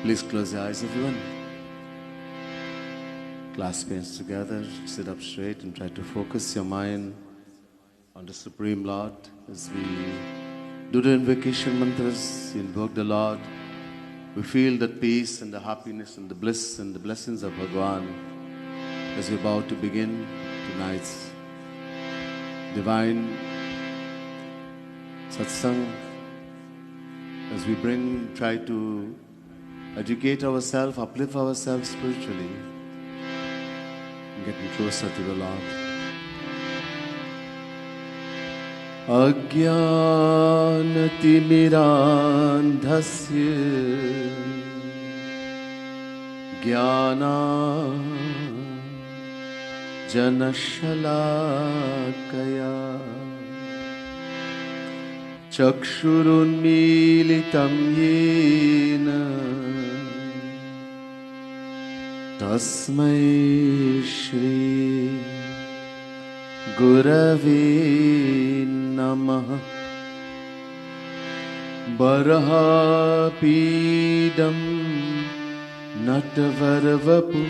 Please close your eyes, everyone. Clasp hands together, sit up straight and try to focus your mind on the Supreme Lord as we do the invocation mantras, invoke the Lord. We feel that peace and the happiness and the bliss and the blessings of Bhagwan as we're about to begin tonight's divine satsang. As we try to educate ourselves, uplift ourselves spiritually, and getting closer to the Lord. Ajnanatimirandhasya jnana janashalakaya chakshurunmilitam yena tasmai shri gurave namah. Barahapidam natavaravapu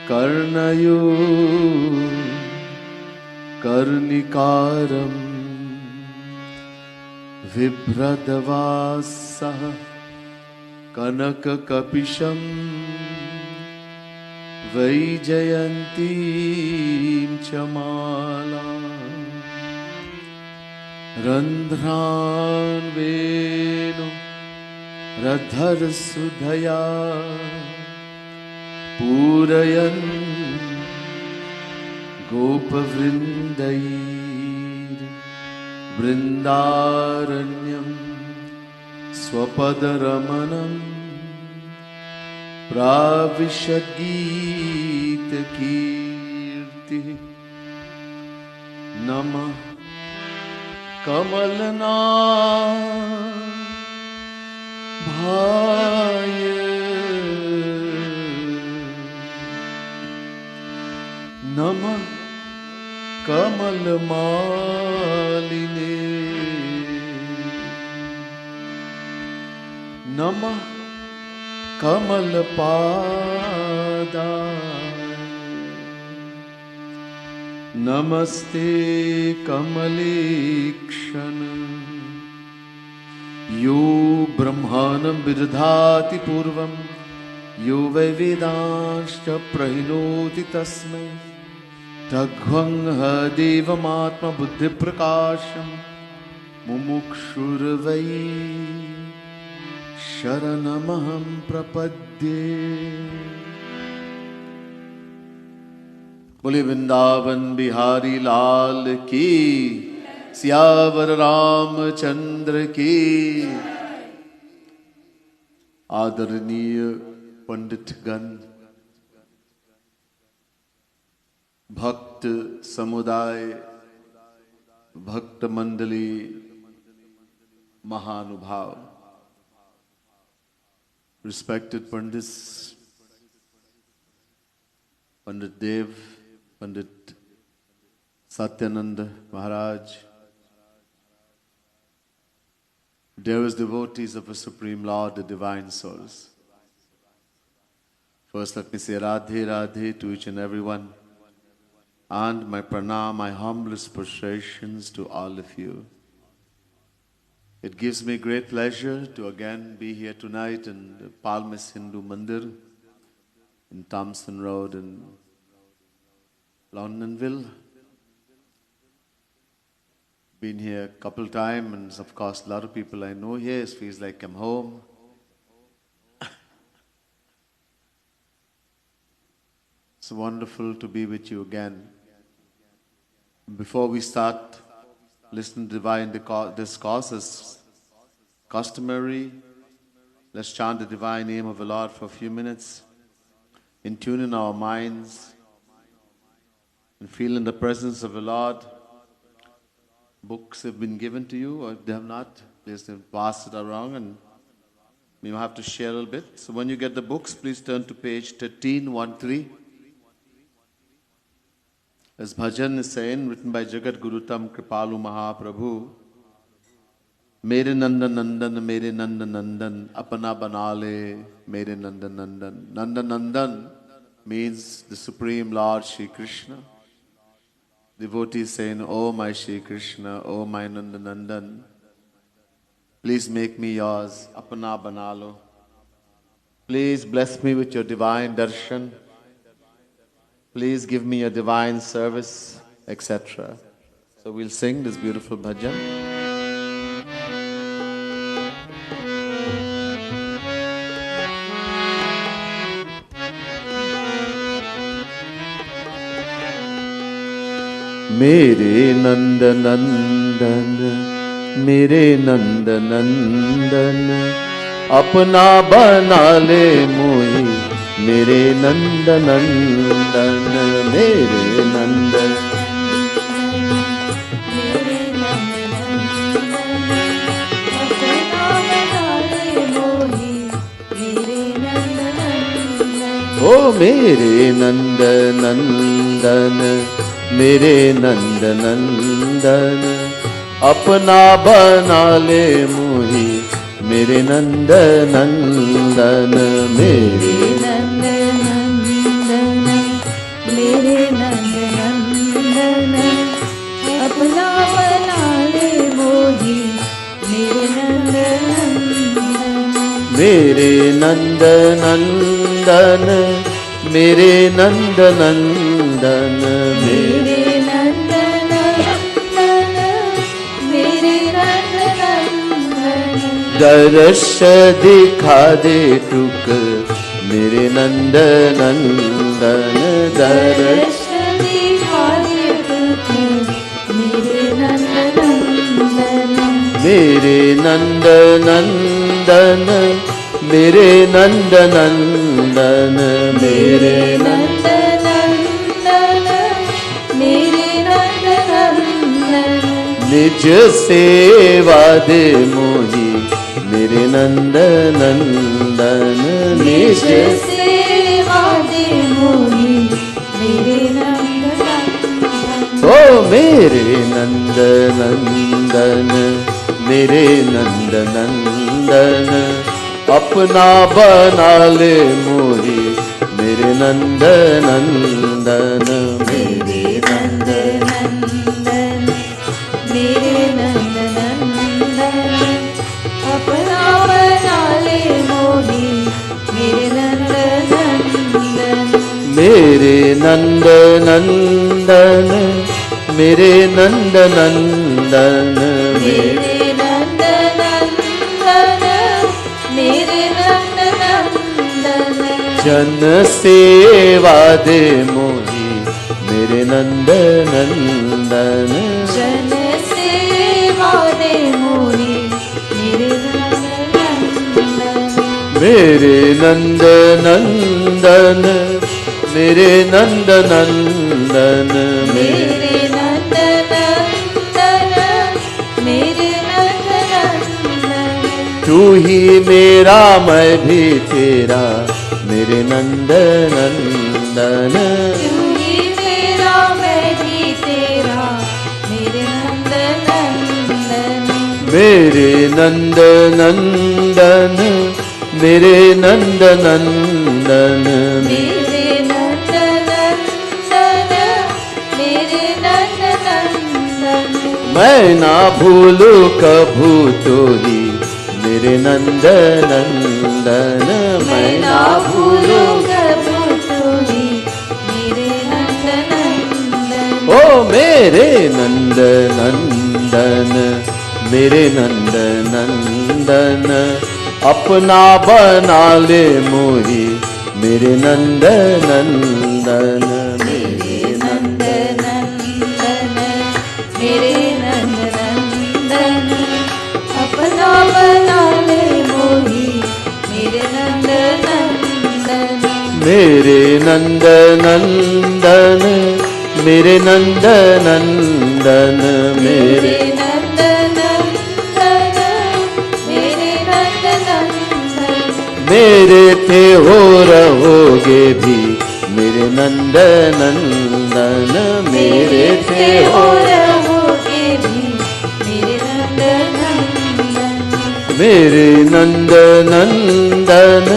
karnayo karnikaram vibhradavasaha kanakakapisham vaijayantim chamala randhran venu radhar sudhaya purayan gopavrindair vrindaranyam swapadaramanam pravishagita kirti namah kamalana bhaya namah kamalamaline namah kamalpada namaste kamalekshana yo brahmanam virdhati purvam yo vedanshcha prahinoti tasmai taghvang devamatma buddhi prakasham mumukshurvai sharanamaham prapadye. बोले वृंदावन बिहारी लाल की, सियावर रामचंद्र की। आदरणीय पंडितगण, भक्त समुदाय, भक्त मंडली, महानुभाव, respected Pandits, Pandit Dev, Pandit Satyananda Maharaj, dearest devotees of the Supreme Lord, the Divine Souls. First let me say Radhe Radhe to each and every one, and my pranam, my humblest prostrations to all of you. It gives me great pleasure to again be here tonight in the Palmiste Hindu Mandir in Thompson Road in Londonville. Been here a couple times, and of course a lot of people I know here. It feels like I'm home. It's wonderful to be with you again. Before we start listening to divine discourses, customary, let's chant the divine name of the Lord for a few minutes, in tune in our minds, and feel in the presence of the Lord. Books have been given to you, or if they have not, please pass it around, and we will have to share a little bit. So when you get the books, please turn to page 1313. As bhajan is saying, written by Jagat Guru Tam Kripalu Mahaprabhu, मेरे नंदन नंदन मेरे नंद नंदन अपना बना ले मेरे नंदन नंदन. Nanda Nandan means the Supreme Lord Shri Krishna. Devotees saying, "Oh my Shri Krishna, oh my Nanda Nandan, please make me yours, apna bana lo. Please bless me with your divine darshan. Please give me a divine service," etc. So we'll sing this beautiful bhajan. मेरे नंद नंदन मेरे नंद नंदन अपना बना ले मोही मेरे नंद नंदन मेरे नंद ओ मेरे नंद नंदन मेरे नंद नंदन अपना बना ले मोही मेरे नंद नंदन मेरे नंद नंदन मेरे नंद नंदन अपना बना ले मोही मेरे नंद नंदन मेरे नंद नंदन मेरे नंद नंदन मेरे नंद नंदन मेरे नंद नंदन दर्श दिखा दे टुक मेरे नंद नंदन दर्श दिखा दे टुक मेरे नंद नंदन मेरे नंद नंदन मेरे नंद नंदन मेरे नंद नंदन मेरे नंद नंदन निज सेवा दे मोही मेरे नंद नंदन निज सेवा दे मोही मेरे नंद नंदन ओ मेरे नंद नंदन मेरे नंद नंदन अपना बना ले मोही मेरे नंद नंदन मेरे नंद नंदन मेरे नंद नंदन अपना बना ले मोही मेरे नंद नंदन मेरे नंद नंदन मेरे नंद नंदन मेरे नंद नंदन मेरे नंद नंदन जन सेवा दे मोही मेरे नंद नंदन जन सेवा दे मोही मेरे नंद नंदन मेरे नंद नंदन मेरे नंद नंदन मेरे नंद नंदन मेरे नंद नंदन तू ही मेरा मैं भी तेरा मेरे नंद नंदन तू ही मेरा मैं भी तेरा मेरे नंद नंदन मेरे नंद नंदन मेरे नंद नंदन मेरे नंद नंदन मेरे नंद नंदन मैं ना भूलू कभू तो ही मेरे नंद नंदन मैं ना भूलूं कभू तोही मेरे नंद नंदन ओ मेरे नंद नंदन मेरे नंद नंदन अपना बना ले मोही मेरे नंद नंदन मेरे नंद नंदन मेरे नंद नंदन अपना बना ले मोही मेरे नंद नंदन मेरे नंद नंदन मेरे नंद नंदन मेरे नंद नंदन मेरे नंद नंदन मेरे थे हो रहोगे भी मेरे नंद नंदन मेरे थे हो रहोगे भी मेरे नंद नंदन मेरे नंद नंदन,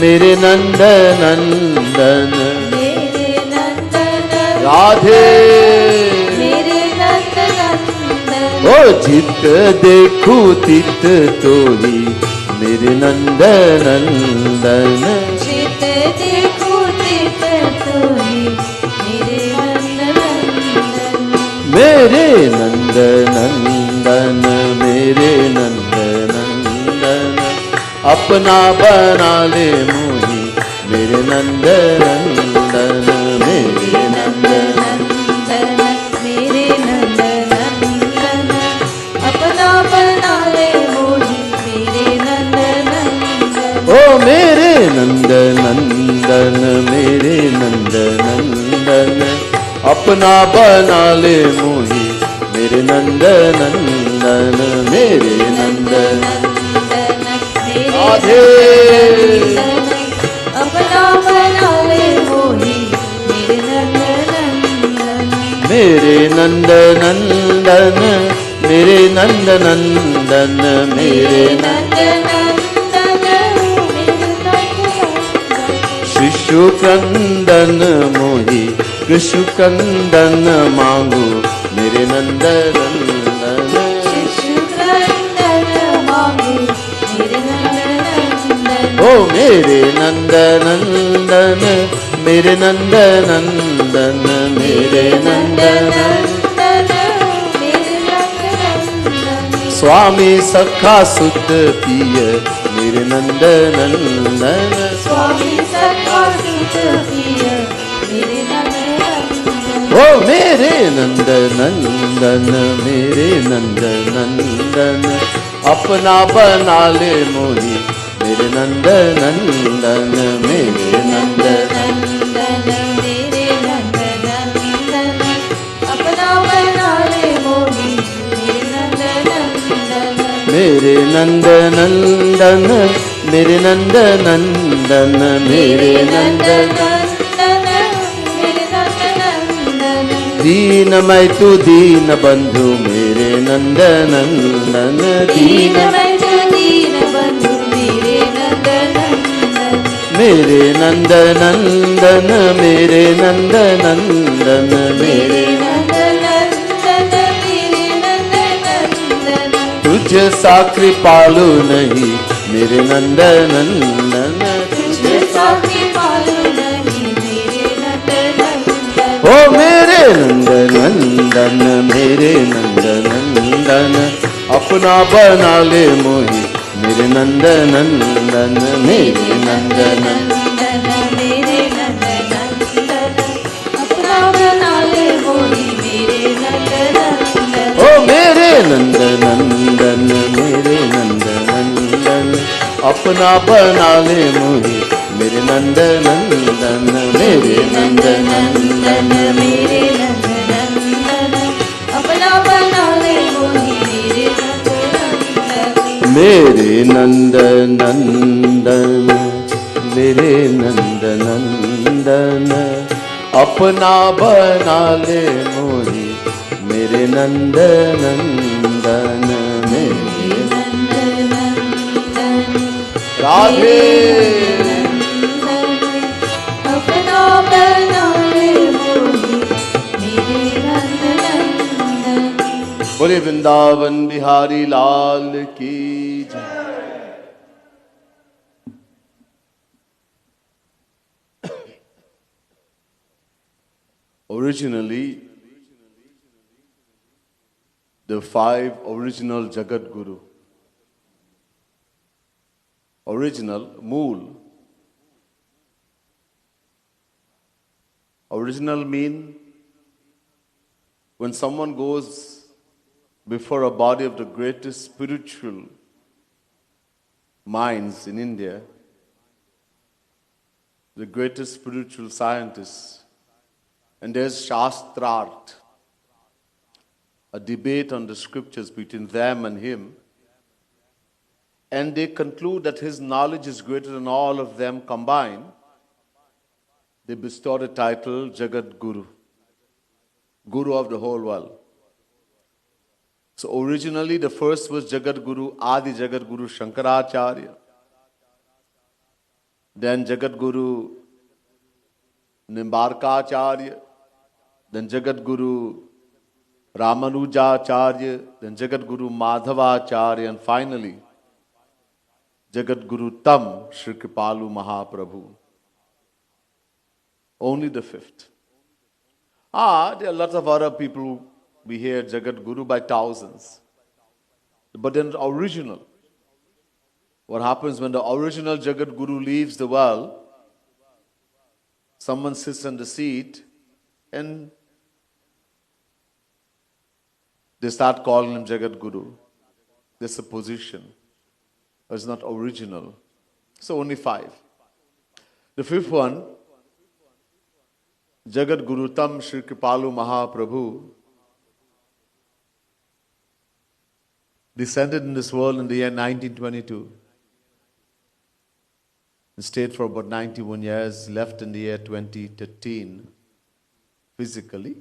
मेरे नंद नंदन, मेरे नंदन राधे मेरे नंद नंदन। ओ चित देखू तित तोही, मेरे नंद नंदन, चित देखो चित तोही, मेरे नंद नंदन। मेरे नंद नंदन, मेरे नंद नंदन, अपना बना ले मोही, मेरे नंद नंदन, मेरे नंद नंदन मेरे नंद नंदन, अपना बना ले मोही, मेरे नंद नंदन। ओ मेरे नंद नंदन, मेरे नंद नंदन, अपना बना ले मोही, मेरे नंद नंदन, मेरे नंद नंदन मेरे राधे नंदन, अपना बना ले मोही, मेरे नंद नंदन। मेरे नंद नंदन, मेरे नंद नंदन, मेरे नंद नंदन मेरे नंद नंदन। शिशु क्रंदन मोही, कृष्ण क्रंदन मांगू, मेरे नंद नंदन, शिशु क्रंदन मांगू, मेरे नंद नंदन। ओ मेरे नंद नंदन, मेरे नंद नंदन, मेरे नंद नंदन मेरे नंद नंदन। स्वामी सखा सुत पिय, मेरे नंद नंदन, स्वामी सखा सुत पिय, मेरे नंद नंदन। ओ मेरे नंद नंदन, मेरे नंद नंदन, अपना बना ले मोही, मेरे नंद नंदन, मेरे नंद नंदन मेरे नंद नंदन, अपना बना ले मोही, मेरे नंद नंदन। मेरे नंद नंदन, मेरे नंद नंदन, मेरे नंद नंदन मेरे नंद नंदन। दीन मैं तू दीन बंधु, मेरे नंद नंदन, दीन मैं जो दीन बंधु, मेरे नंद नंदन। मेरे नंद नंदन, मेरे नंद नंदन, मेरे मेरे नंद नंदन, मेरे नंद नंदन। तुझ सा कृपालु नहीं, मेरे नंद नंदन, तुझे साथी पालू नहीं, मेरे नंद नंदन। ओ मेरे नंद नंदन, मेरे नंद नंदन, अपना बना ले मोही, मेरे नंद नंदन, मेरे नंद नंदन, मेरे नंद नंदन, अपना बना ले मोही, मेरे नंद नंदन। ओ मेरे नंद नंदन, मेरे नंद नंदन, अपना बना ले मोही, मेरे नंद नंदन, मेरे नंद नंदन, मेरे नंद नंदन, अपना बना ले मोही, मेरे नंद नंदन। मेरे नंद नंदन, मेरे नंद नंदन, अपना बना ले मोही, मेरे नंद नंदन, मेरे नंद नंदन राधे अपना बना ले मोही, मेरे नंद नंदन। बोले वृंदावन बिहारी लाल की जय। Originally, the five original Jagat Guru. Original, mool. Original mean when someone goes before a body of the greatest spiritual minds in India, the greatest spiritual scientists, and there's Shastrart, a debate on the scriptures between them and him, and they conclude that his knowledge is greater than all of them combined, they bestow the title Jagat Guru, Guru of the whole world. So originally the first was Jagat Guru, Adi Jagat Guru Shankaracharya. Then Jagat Guru Nimbarkacharya. Then Jagat Guru Ramanujacharya. Then Jagat Guru Madhavacharya. And finally, Jagat Guru Tam Shri Kripalu Mahaprabhu. Only the fifth. There are lots of other people we hear Jagat Guru by thousands. But then the original. What happens when the original Jagat Guru leaves the world? Someone sits on the seat and they start calling him Jagat Guru. There's a position. It's not original. So only 5. The fifth one, Jagat Guru Tam Shri Kripalu Mahaprabhu, descended in this world in the year 1922. He stayed for about 91 years, left in the year 2013, physically.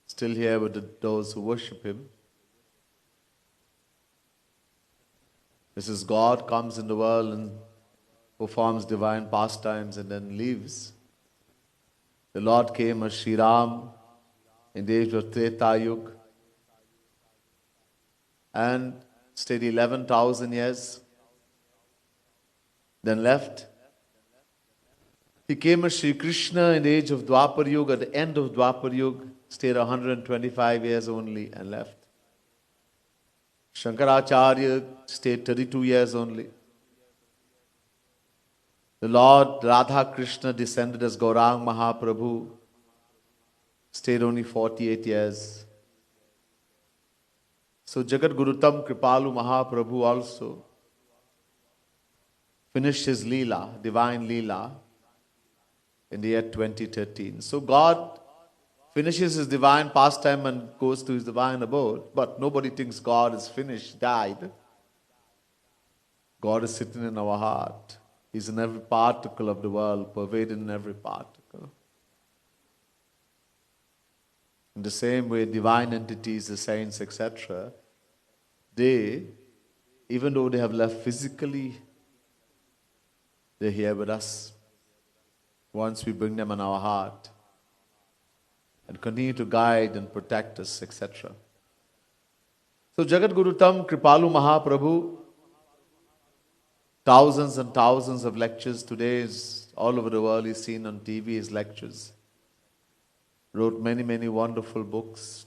Still here with those who worship him. This is God comes in the world and performs divine pastimes and then leaves. The Lord came as Sri Ram in the age of Treta Yuga and stayed 11,000 years, then left. He came as Sri Krishna in the age of Dwapar Yuga, at the end of Dwapar Yuga, stayed 125 years only and left. Shankaracharya stayed 32 years only. The Lord Radha Krishna descended as Gaurang Mahaprabhu, stayed only 48 years. So Jagat Guru Tam Kripalu Mahaprabhu also finished his Leela, divine Leela, in the year 2013. So God finishes his divine pastime and goes to his divine abode, but nobody thinks God is finished, died. God is sitting in our heart. He's in every particle of the world, pervaded in every particle. In the same way, divine entities, the saints, etc., they, even though they have left physically, they're here with us. Once we bring them in our heart and continue to guide and protect us, etc. So Jagat Guru Tam Kripalu Mahaprabhu, thousands and thousands of lectures today is all over the world. He's seen on TV his lectures. Wrote many, many wonderful books.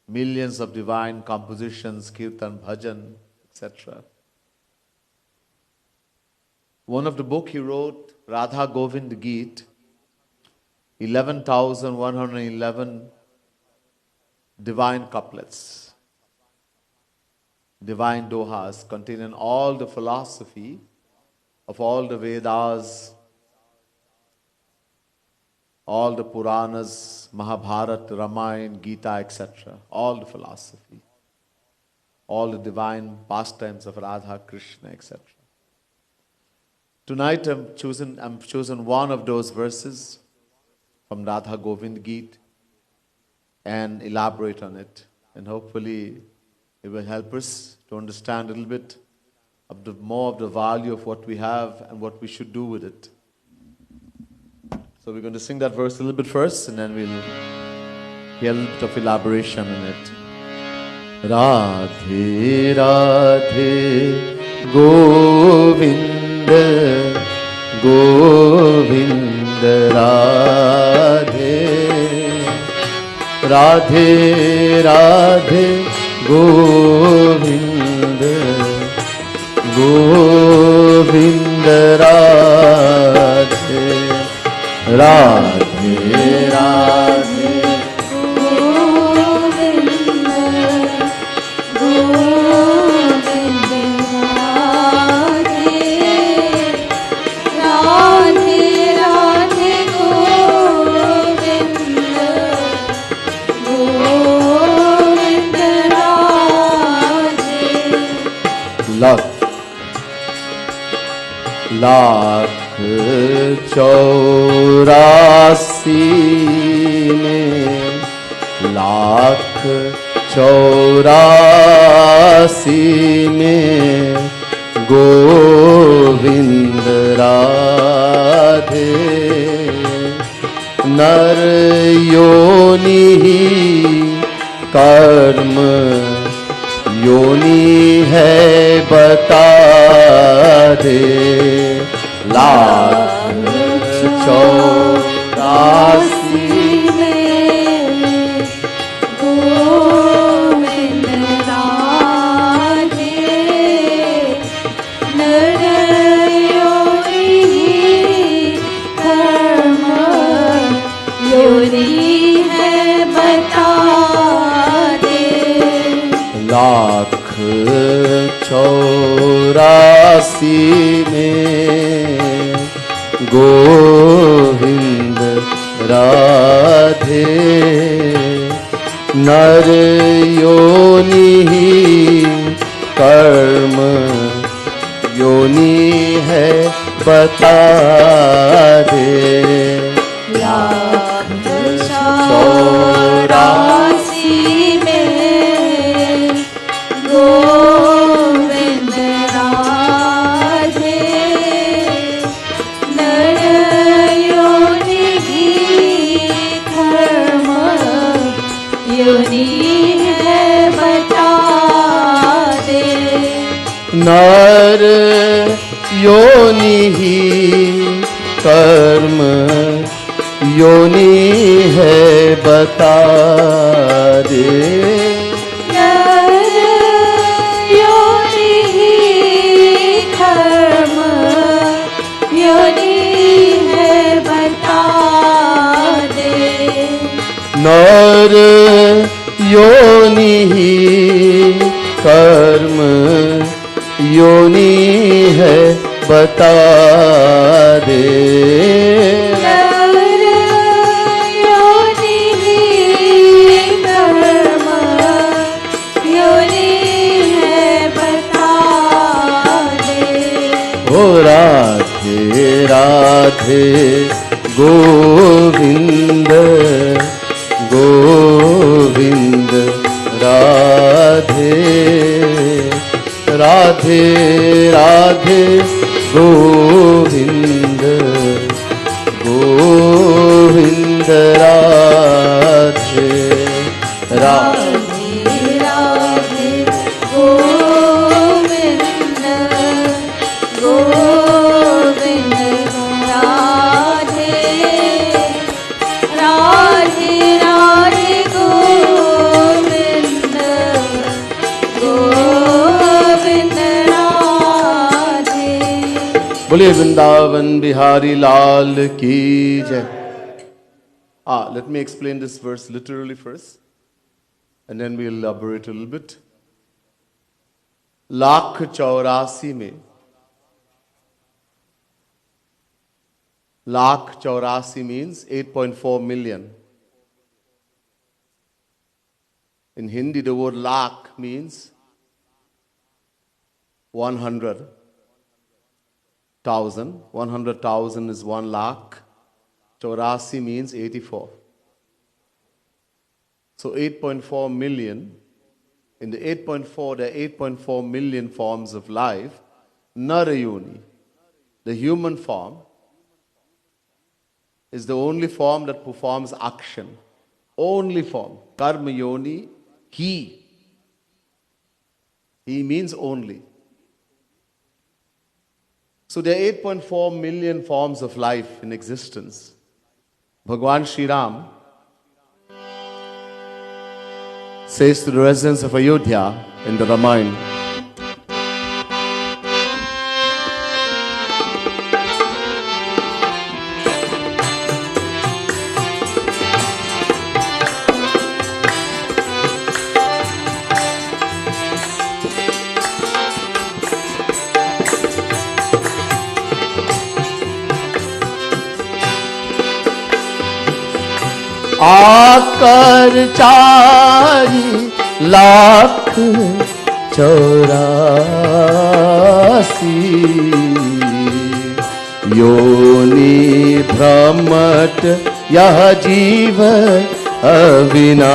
Millions of divine compositions, kirtan, bhajan, etc. One of the book he wrote, Radha Govind Geet, 11,111 divine couplets, divine dohas containing all the philosophy of all the Vedas, all the Puranas, Mahabharata, Ramayana, Gita, etc. All the philosophy, all the divine pastimes of Radha, Krishna, etc. Tonight I've chosen one of those verses from Radha Govind Geet and elaborate on it. And hopefully it will help us to understand a little bit of more of the value of what we have and what we should do with it. So we're going to sing that verse a little bit first and then we'll hear a little bit of elaboration on it. Radhe Radhe Govind Govind Radhe Radhe Radhe Govind Govind Radhe Radhe Radhe lakh chaurasi mein lakh चौरासी में गोविंद राधे नर योनि कर्म योनि है बता दे लाख चौरासी लाख चौरासी में गोविंद राधे नर योनि कर्म योनि है बता दे लाख चौरासी गोविंद राधे नर योनि कर्म योनि है बता दे नर योनि कर्म योनि है बता दे नर योनि कर्म योनि है बता दे नर योनि कर्म योनि है बता दे ओ राधे राधे गोविंद गोविंद राधे राधे राधे गोविंद गोविंद राधे राधे राधे गोविंद गोविंद राधे राधे राधे गोविंद गोविंद राधे। बोलिए वृंदावन बिहारी लाल की जय। Let me explain this verse literally first, and then we'll elaborate a little bit. Lakh चौरासी में, लाख चौरासी means 8.4 million. In Hindi, the word lakh means 100,000. 100,000 is 1 lakh. Chaurasi means 84. So 8.4 million. In the 8.4, there are 8.4 million forms of life. Narayoni, the human form, is the only form that performs action. Only form. Karma yoni, he. He means only. So there are 8.4 million forms of life in existence. Bhagwan Shri Ram says to the residents of Ayodhya in the Ramayana, आकर 4 लाख चौरासी योनि भ्रमट यह जीव अविनाशी।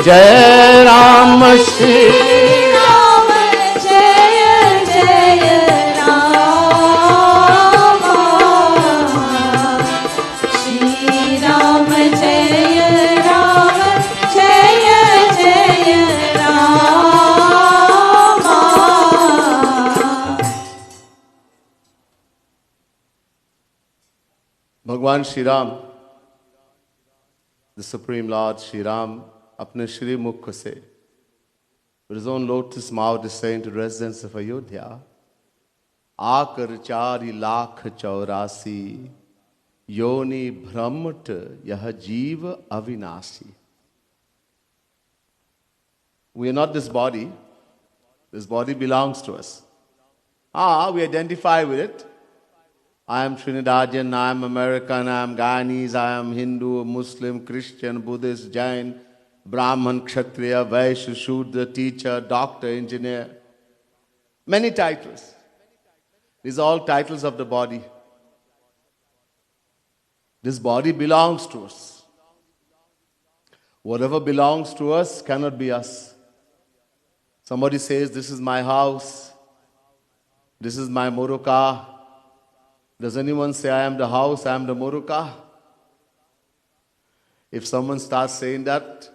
जय राम श्री राम जय जय राम श्री राम जय राम जय जय राम। भगवान Shri Ram, the Supreme Lord Shri Ram, अपने श्री मुख से, with his own lotus mouth, is saying to the residents of Ayodhya, आकर चारि लाख चौरासी, योनि भ्रमट यह जीव अविनाशी. We are not this body. This body belongs to us. We identify with it. I am Trinidadian, I am American, I am Guyanese, I am Hindu, Muslim, Christian, Buddhist, Jain, Brahman, Kshatriya, Vaishya, Shudra, teacher, doctor, engineer. Many titles. These are all titles of the body. This body belongs to us. Whatever belongs to us cannot be us. Somebody says, this is my house, this is my motor car. Does anyone say, I am the house, I am the motor car? If someone starts saying that,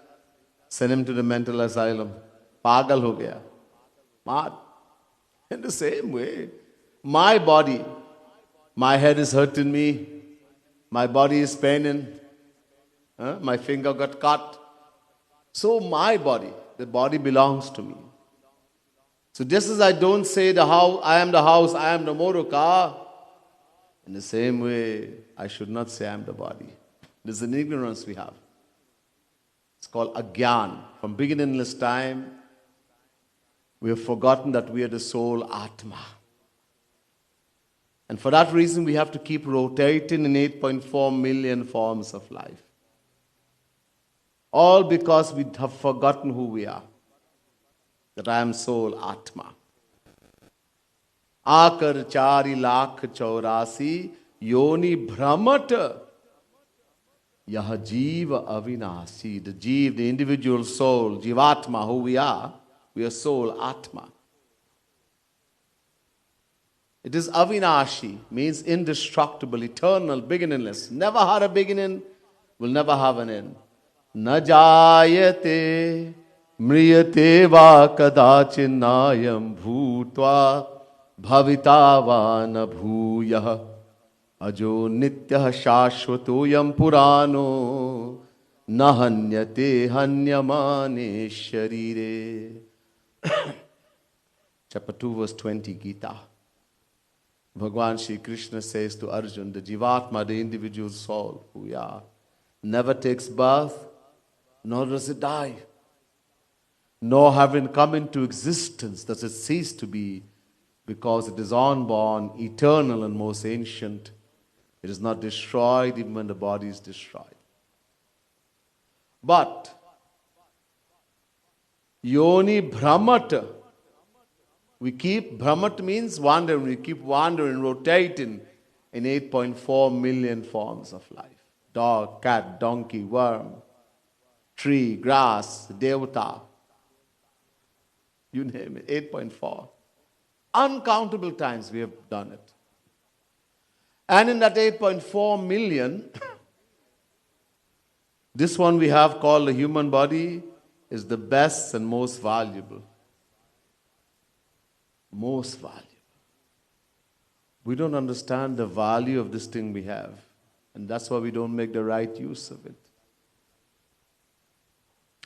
send him to the mental asylum. Pagal ho gaya. Mad. In the same way, my body, my head is hurting me, my body is paining, my finger got cut. So my body, the body belongs to me. So just as I don't say the house, I am the house, I am the motor car, in the same way, I should not say I am the body. This is an ignorance we have. It's called agyan. From beginningless time, we have forgotten that we are the soul Atma. And for that reason, we have to keep rotating in 8.4 million forms of life. All because we have forgotten who we are. That I am soul Atma. आकर चारि लाख चौरासी, योनि भ्रमट यह जीव अविनाशी. The jeev, the individual soul, jivatma, who we are soul Atma. It is avinashi, means indestructible, eternal, beginningless. Never had a beginning, will never have an end. Na jayate mriyate va kadachinnayam bhutva भवितावान भूयः अजो नित्यः शाश्वतोऽयं पुराणो न हन्यते हन्यमाने शरीरे. Chapter 2 verse 20 Gita. Bhagwan Shri Krishna says to Arjuna, the Jivatma, the individual soul who we are, never takes birth, nor does it die. Nor having come into existence does it cease to be, because it is unborn, eternal and most ancient. It is not destroyed even when the body is destroyed. But yoni brahmata, we keep, brahmat means wandering, we keep wandering, rotating in 8.4 million forms of life. Dog, cat, donkey, worm, tree, grass, devata, you name it, 8.4. Uncountable times we have done it. And in that 8.4 million, this one we have called the human body is the best and most valuable. Most valuable. We don't understand the value of this thing we have. And that's why we don't make the right use of it.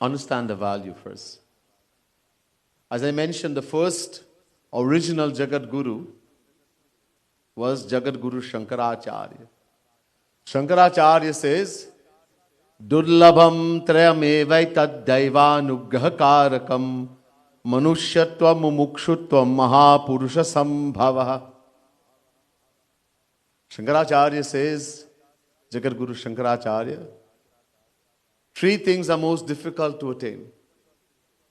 Understand the value first. As I mentioned, the first original Jagat Guru was Jagat Guru Shankaracharya. Shankaracharya says, Durlabham trayamevaitat daivanugrahakarakam manushyatvam mumukshutvam mahapurusha sambhava. Shankaracharya says, Jagat Guru Shankaracharya, three things are most difficult to attain.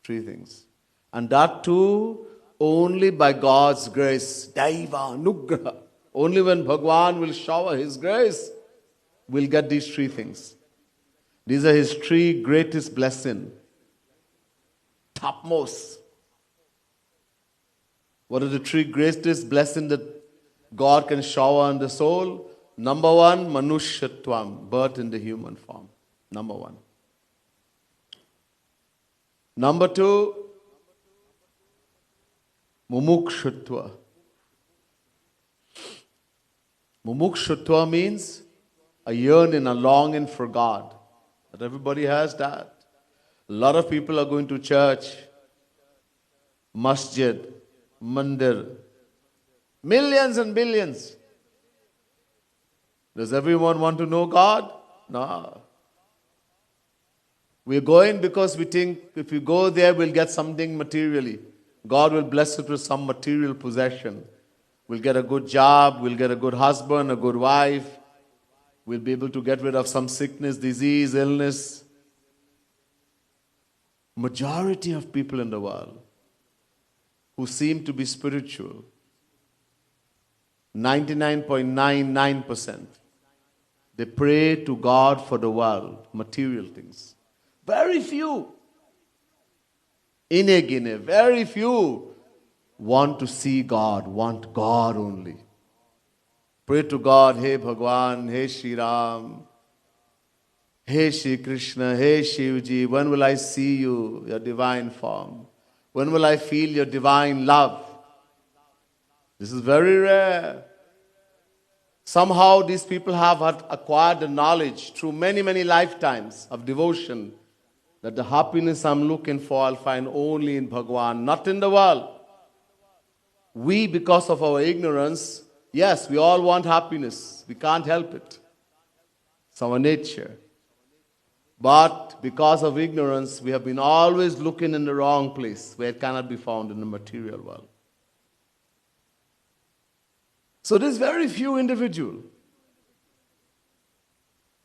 Three things. And that too, only by God's grace. Daiva, Nugraha. Only when Bhagwan will shower His grace, we'll get these three things. These are his three greatest blessings. Topmost. What are the three greatest blessings that God can shower on the soul? Number one, manushyattvam, birth in the human form. Number one. Number two, mumukshutva. Mumukshutva means a yearning, a longing for God. But everybody has that. A lot of people are going to church, masjid, mandir. Millions and billions. Does everyone want to know God? No. We're going because we think if we go there, we'll get something materially. God will bless us with some material possession. We'll get a good job, we'll get a good husband, a good wife. We'll be able to get rid of some sickness, disease, illness. Majority of people in the world who seem to be spiritual, 99.99%, they pray to God for the world, material things. Very few, very few want to see God, want God only. Pray to God, Hey Bhagwan, Hey Shri Ram, Hey Shri Krishna, Hey Shivji, when will I see you, your divine form? When will I feel your divine love? This is very rare. Somehow these people have acquired the knowledge through many, many lifetimes of devotion that the happiness I'm looking for I'll find only in Bhagwan, not in the world. We, because of our ignorance, yes, we all want happiness. We can't help it. It's our nature. But because of ignorance, we have been always looking in the wrong place where it cannot be found in the material world. So there's very few individuals.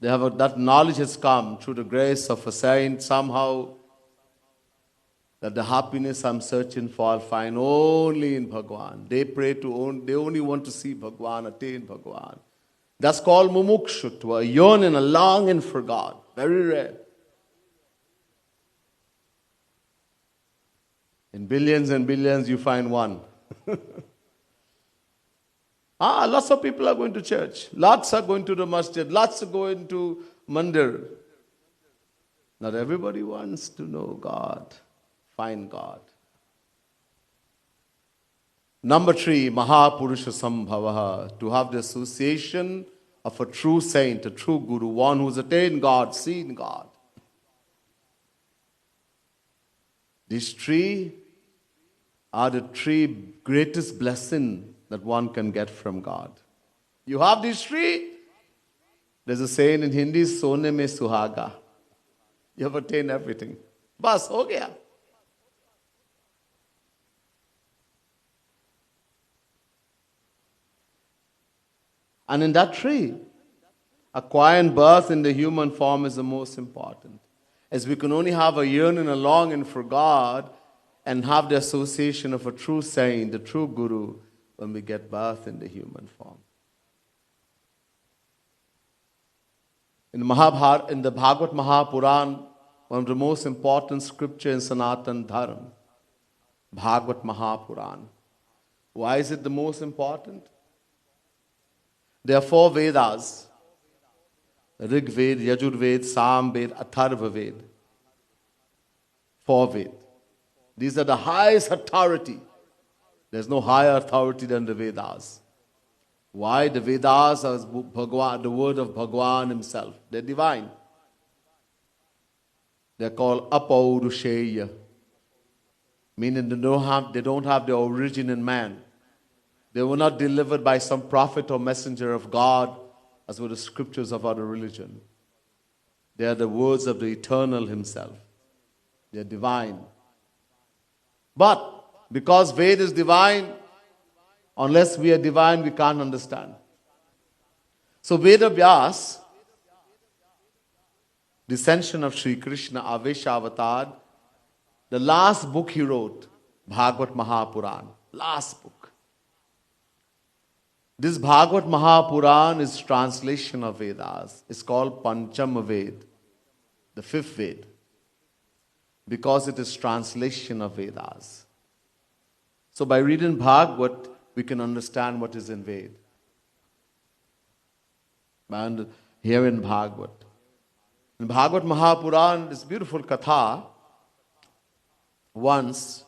That knowledge has come through the grace of a saint somehow, that the happiness I'm searching for I'll find only in Bhagwan. They only want to see Bhagwan, attain Bhagwan. That's called mumukshutva, a yearning, a longing for God. Very rare. In billions and billions you find one. Lots of people are going to church. Lots are going to the masjid. Lots are going to mandir. Not everybody wants to know God, find God. Number three, Mahapurusha Sambhavaha, to have the association of a true saint, a true guru, one who's attained God, seen God. These three are the three greatest blessings that one can get from God. You have these three. There's a saying in Hindi, Sone mein suhaga. You have attained everything. Bas, ho gaya. And in that tree, acquiring birth in the human form is the most important. As we can only have a yearning, a longing for God and have the association of a true saint, the true guru, when we get birth in the human form. In the Bhagavad Mahapuran, one of the most important scriptures in Sanatan Dharma, Bhagavad Mahapuran. Why is it the most important? There are 4 Vedas, Rig Ved, Yajur Ved, Sam Ved, Atharva Ved. 4 Ved. These are the highest authority. There's no higher authority than the Vedas. Why? The Vedas are Bhagwan, the word of Bhagwan himself. They're divine. They're called Apaurusheya, meaning they don't have their origin in man. They were not delivered by some prophet or messenger of God, as were the scriptures of other religion. They are the words of the Eternal himself. They're divine. But because Veda is divine, unless we are divine, we can't understand. So Veda Vyas, descension of Sri Krishna, Avesha Avatar, the last book he wrote, Bhagavad Mahapuran, last book. This Bhagavad Mahapuran is translation of Vedas. It's called Pancham Ved, the fifth Ved, because it is translation of Vedas. So by reading Bhagavad, we can understand what is in Ved. And here in Bhagavad. In Bhagavad Mahapuran, this beautiful katha, once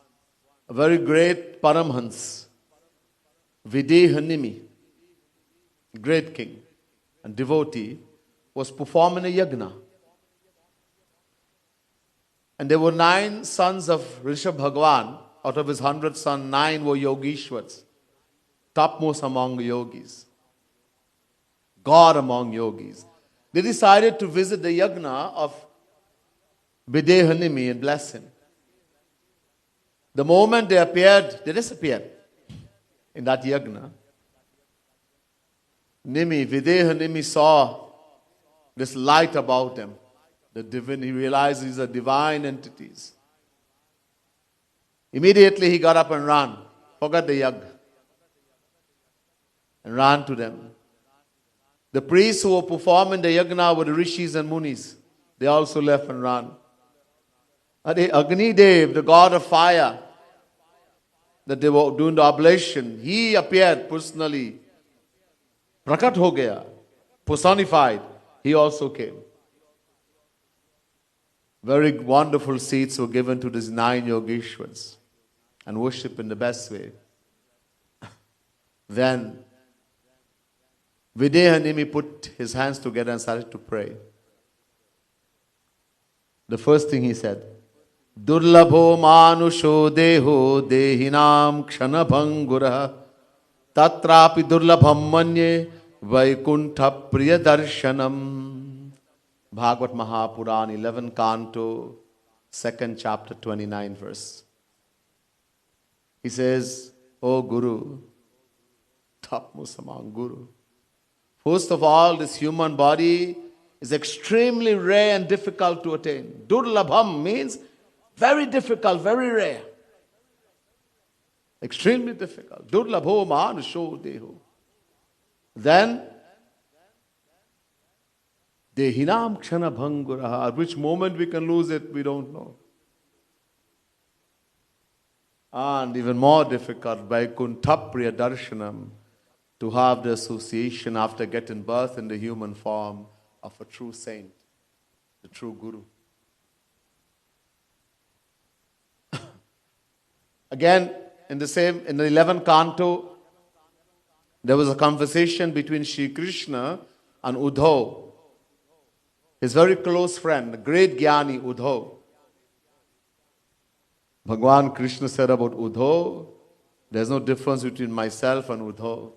a very great Paramhans, Videhanimi, great king and devotee, was performing a yagna. And there were 9 sons of Rishabh Bhagwan. Out of his 100 sons, 9 were Yogishwars, topmost among yogis, God among yogis. They decided to visit the yagna of Videhanimi and bless him. The moment they appeared, they disappeared in that yagna. Videhanimi saw this light about him. He realized these are divine entities. Immediately he got up and ran, forgot the yag, and ran to them. The priests who were performing the yagna were the rishis and munis. They also left and ran. Agni Dev, the god of fire, that they were doing the oblation, he appeared personally. Prakat ho gaya, personified. He also came. Very wonderful seats were given to these 9 Yogeshwars and worship in the best way. Then Videhanimi put his hands together and started to pray. The first thing he said, Durlabho manusho deho dehinam kshanabhangurah tatrapi durlabham manye vaikuntha priyadarshanam. Bhagavad Mahapuran, 11 canto, 2nd chapter, 29 verse. He says, O Guru, topmost among Guru. First of all, this human body is extremely rare and difficult to attain. Durlabham means very difficult, very rare. Extremely difficult. Durlabho manusho deho. Then, Dehinam kshana bhanguraha. At which moment we can lose it, we don't know. And even more difficult, Vaikuntha priya darshanam, to have the association after getting birth in the human form of a true saint, the true Guru. Again, in the 11th canto, there was a conversation between Sri Krishna and Uddhav, his very close friend, the great Jnani Uddhav. Bhagwan Krishna said about Uddhav, there's no difference between myself and Uddhav.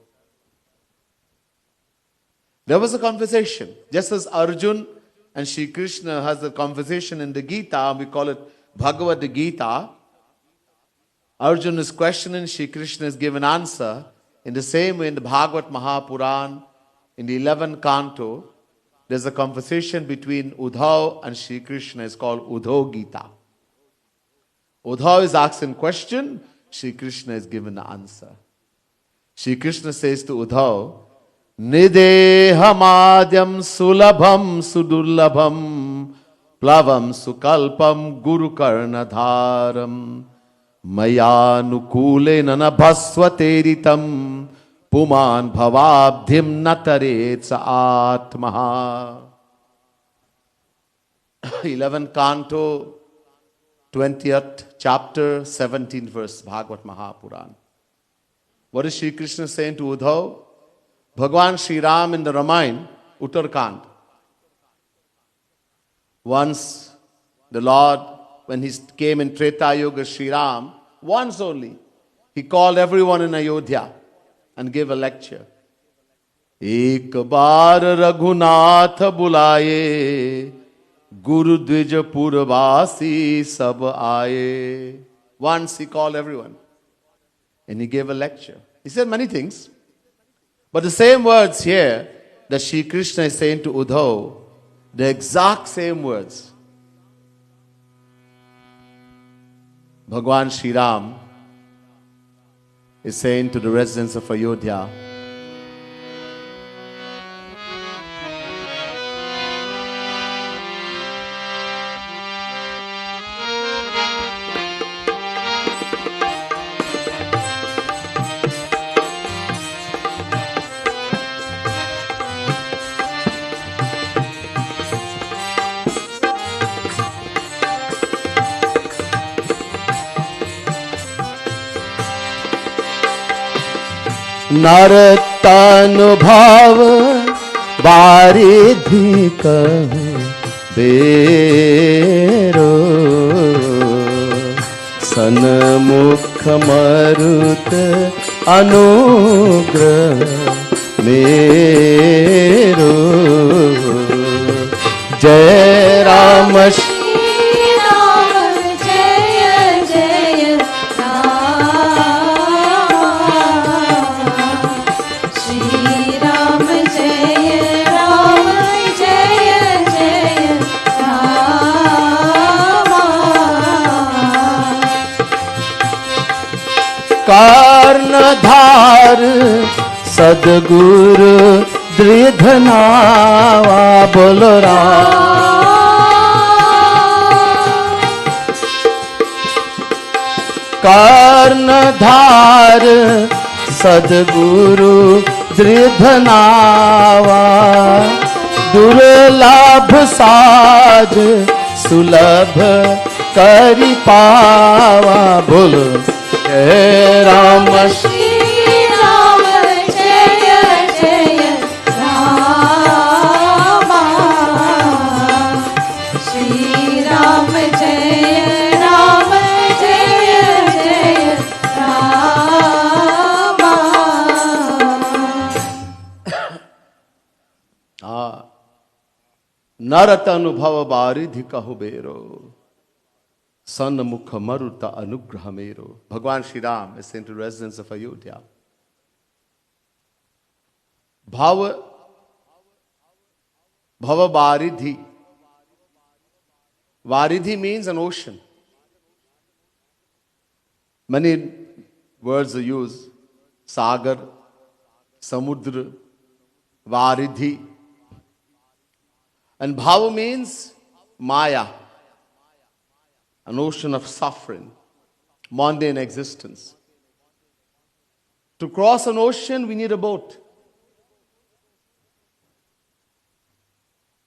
There was a conversation, just as Arjun and Sri Krishna has a conversation in the Gita, we call it Bhagavad Gita. Arjun is questioning, Sri Krishna is giving answer. In the same way, in the Bhagavad Mahapuran, in the 11th canto, there's a conversation between Uddhav and Sri Krishna. It's called Uddhav Gita. Uddhav is asking question, Sri Krishna is giving the answer. Sri Krishna says to Uddhav, Nidehamadyam sulabham sudurlabham plavam sukalpam guru karnadharam Mayānukūle nanabhasvateritam puman bhavabdhim nataretsa atmaha. 11th canto, 20th chapter, 17th verse, Bhagavad Mahapuran. What is Sri Krishna saying to Uddhav? Bhagwan Sri Ram in the Ramayana, Uttarkand. Once the Lord, when he came in Treta Yuga, Sri Ram, once only, he called everyone in Ayodhya and gave a lecture. Ek baar Raghunath bulaye, Guru Dvija Purvasi sab aaye. Once he called everyone and he gave a lecture. He said many things, but the same words here that Sri Krishna is saying to Uddhav, the exact same words, Bhagwan Sri Ram is saying to the residents of Ayodhya नरतानुभाव बारिधि कहु बेरो सन्मुख मरुत अनुग्रह मेरो जय राम कर्णधार सदगुरु दृढ़नावा बोलो राम। कर्णधार सदगुरु दृढ़नावा दुर्लभ साध सुलभ करि पावा बोलो जय राम श्री राम जय जय राम श्री राम जय जय राम। नरत अनुभव बारिधि कहु बेरो सन्मुख मरुत अनुग्रह मेरो। भगवान Shri Ram is sent to residence of Ayodhya. Bhava Varidhi. Varidhi means an ocean. Many words are used. Sagar, Samudra, Varidhi. And Bhava means Maya. An ocean of suffering, mundane existence. To cross an ocean, we need a boat.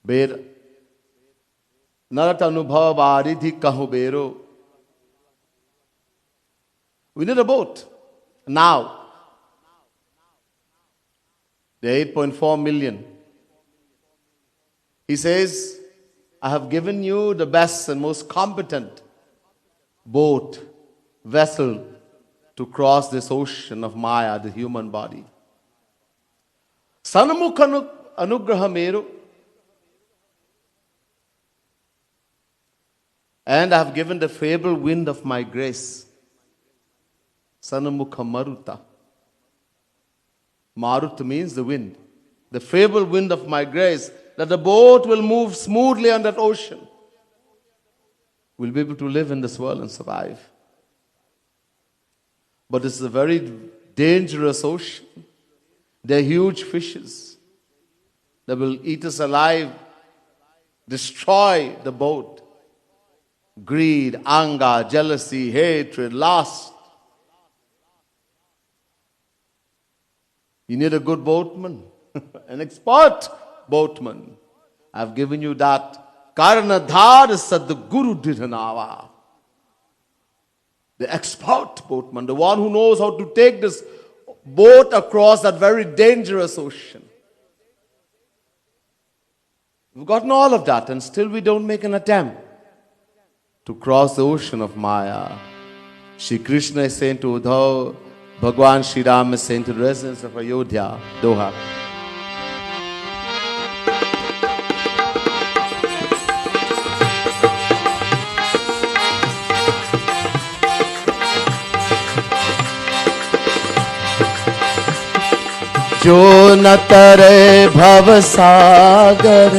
Ber Narata Anubhava Varidhi Kahu Bero. We need a boat. Now, there are 8.4 million. He says, I have given you the best and most competent boat, vessel to cross this ocean of Maya, the human body. Sanamukha anugraha meru. And I have given the favorable wind of my grace. Sanamukha maruta. Maruta means the wind. The favorable wind of my grace, that the boat will move smoothly on that ocean. We'll be able to live in this world and survive. But it's a very dangerous ocean. There are huge fishes that will eat us alive, destroy the boat. Greed, anger, jealousy, hatred, lust. You need a good boatman, an expert boatman. I've given you that. Karnadhar Sadguru Didhanava. The expert boatman, the one who knows how to take this boat across that very dangerous ocean. We've gotten all of that and still we don't make an attempt to cross the ocean of Maya. Shri Krishna is saying to Uddhav, Bhagwan Shri Ram is saying to the residents of Ayodhya, Doha. जो न तरे भव सागर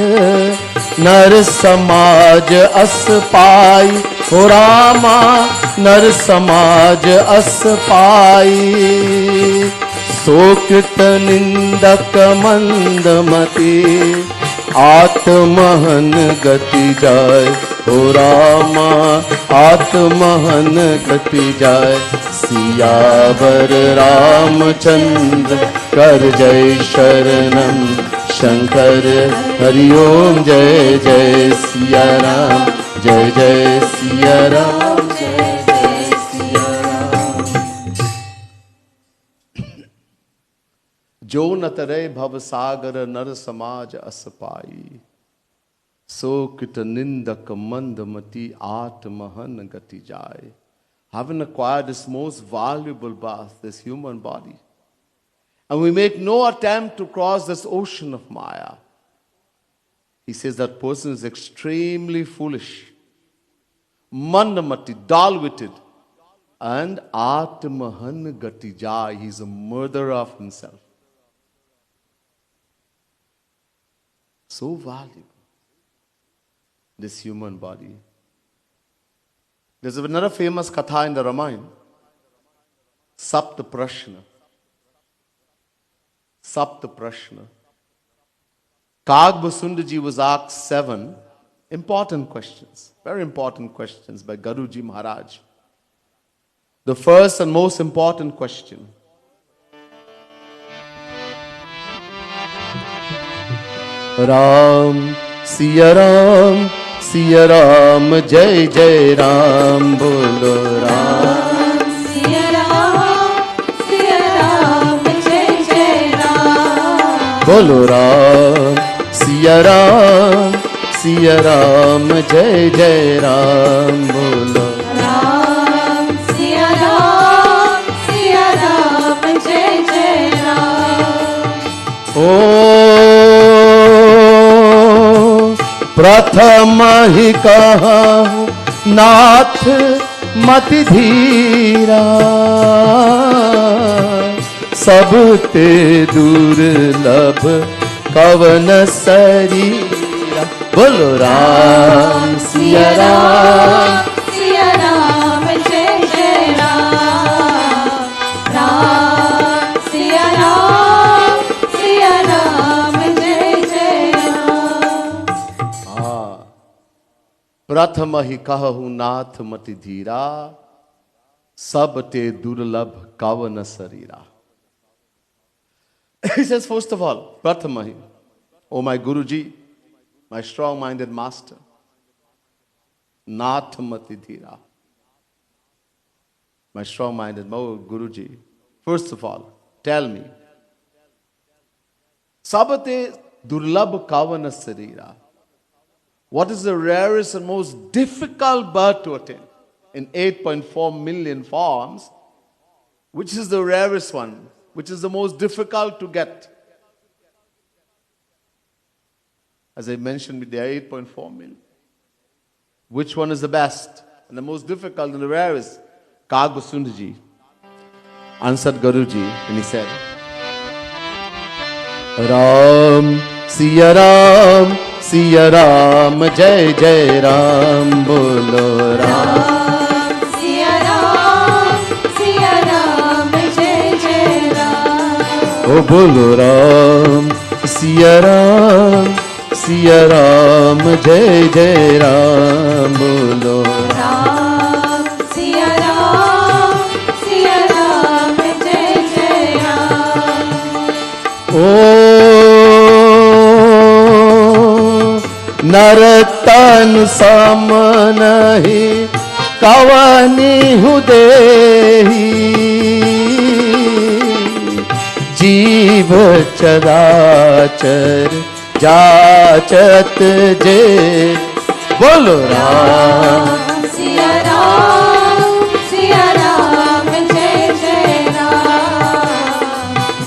नर समाज अस पाई हो रामा नर समाज अस पाई सोकृत निंदक मंदमती आत्महन गति जाय हो रामा आत्महन गति जाय सियावर रामचंद्र कर जय शरणम शंकर हरिओम जय जय सिया राम जय जय सिया राम जय जय सिया राम। जो न तरे भव सागर नर समाज अस पाई, so kit nindak mandamati atmahan gati jai. Having acquired this most valuable bath, this human body, and we make no attempt to cross this ocean of Maya, he says that person is extremely foolish, mandamati, dull-witted, and atmahan gati jai, he's a murderer of himself. So valuable, this human body. There's another famous katha in the Ramayana, Sapta Prashna. Sapta Prashna. Kagbhasundaji was asked 7 important questions, very important questions by Guruji Maharaj. The first and most important question: Ram, Siya Ram, Siya Ram, Jai Jai Ram, Bolo Ram. Siya Ram, Jai Jai Ram. Bolo Ram, Siya Ram, Siya Ram, Jai Jai Ram, Bolo Ram, Siya Ram, Jai Jai Ram. प्रथम ही कहूँ नाथ मति धीरा, सब ते दुर्लभ कवन शरीरा. बोलो Ram Siya Ram, Siya Ram, Jai Jai Ram. Ram, Siya Ram, Jai Jai Ram. प्रथम ही कहूँ नाथ मति धीरा, सब ते दुर्लभ कवन शरीरा. He says, first of all, Prathamahi, O my Guruji, my strong-minded master, Nath Mati Dhira, my strong-minded Guruji, first of all, tell me, Sabate Durlabh Kavana Sarira, what is the rarest and most difficult birth to attain? In 8.4 million forms, which is the rarest one? Which is the most difficult to get? As I mentioned, there are 8.4 million. Which one is the best and the most difficult and the rarest? Kagbhasundaji answered Guruji and he said, Ram, Siya Ram, Siya Ram, Jai Jai Ram, Bolo Ram. O Bolo Ram, Siya Ram, Siya Ram, Jai Jai Ram, Bolo Ram, Siya Ram, Jai Jai Ram. O Naratan Sam nahi kavani hudehi, जीव चराचर जाचत जे. बोलो राम सिया राम, जय जय राम.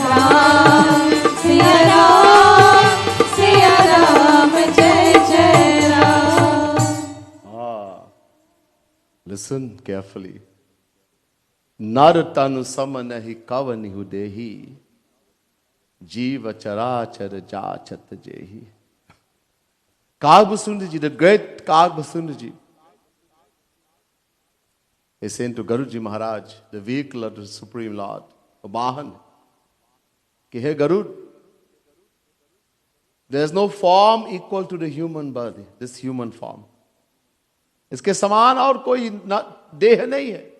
राम सिया राम, जय जय Ram. Listen carefully. Nar tanu samanahi kavani hudehi, Jiva charachara jachat jehi. Kagbhasundaji, the great Kagbhasundaji, is saying to Guruji Maharaj, the vehicle of the Supreme Lord, a Vahan, कि हे Garud, there is no form equal to the human body, this human form. इसके समान और कोई देह नहीं है.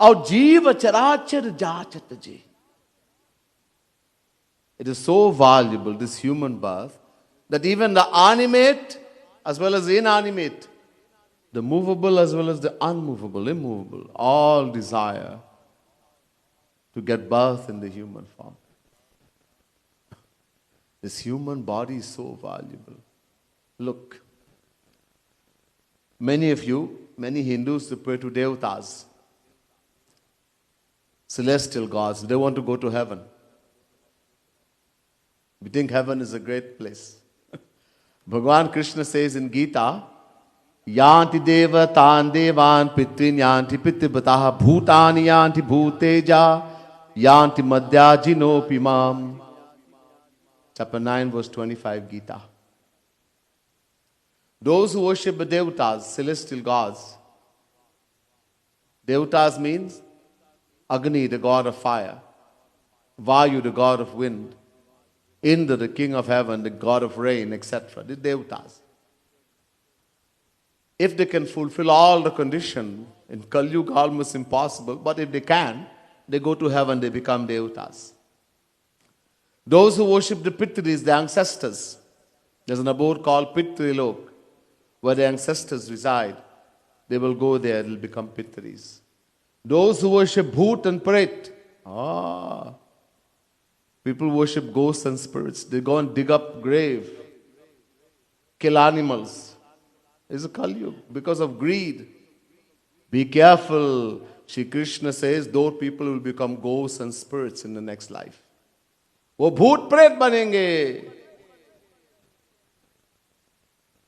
और जीव चराचर जाचत जी. It is so valuable, this human birth, that even the animate as well as the inanimate, the movable as well as the unmovable, immovable, all desire to get birth in the human form. This human body is so valuable. Look, many of you, many Hindus, they pray to devatas, celestial gods. They want to go to heaven. We think heaven is a great place. Bhagavan Krishna says in Gita, Yanti devatan devan pitrin yanti pitibataha bhutani yanti bhuteja yanti madhyajino pimam. Chapter 9 verse 25 Gita. Those who worship the devatas, celestial gods. Devatas means Agni, the god of fire. Vayu, the god of wind. Indra, the king of heaven, the god of rain, etc. The devatas. If they can fulfill all the conditions, in Kali Yuga almost impossible, but if they can, they go to heaven, they become devatas. Those who worship the Pitris, the ancestors, there's an abode called Pitrilok, where the ancestors reside. They will go there, they'll become Pitris. Those who worship Bhut and Pret, people worship ghosts and spirits. They go and dig up grave, kill animals. It's a Kali Yuga because of greed. Be careful. Shri Krishna says those people will become ghosts and spirits in the next life. वो भूत प्रेत बनेंगे.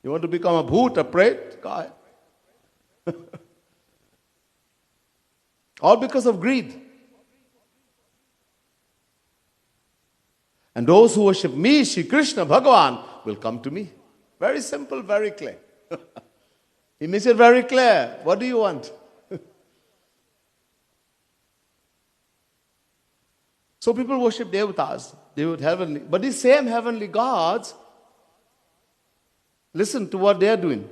You want to become a bhoot, a pret? God. All because of greed. And those who worship me, Shri Krishna, Bhagavan, will come to me. Very simple, very clear. He makes it very clear. What do you want? So people worship devatas. They would heavenly. But these same heavenly gods, listen to what they are doing.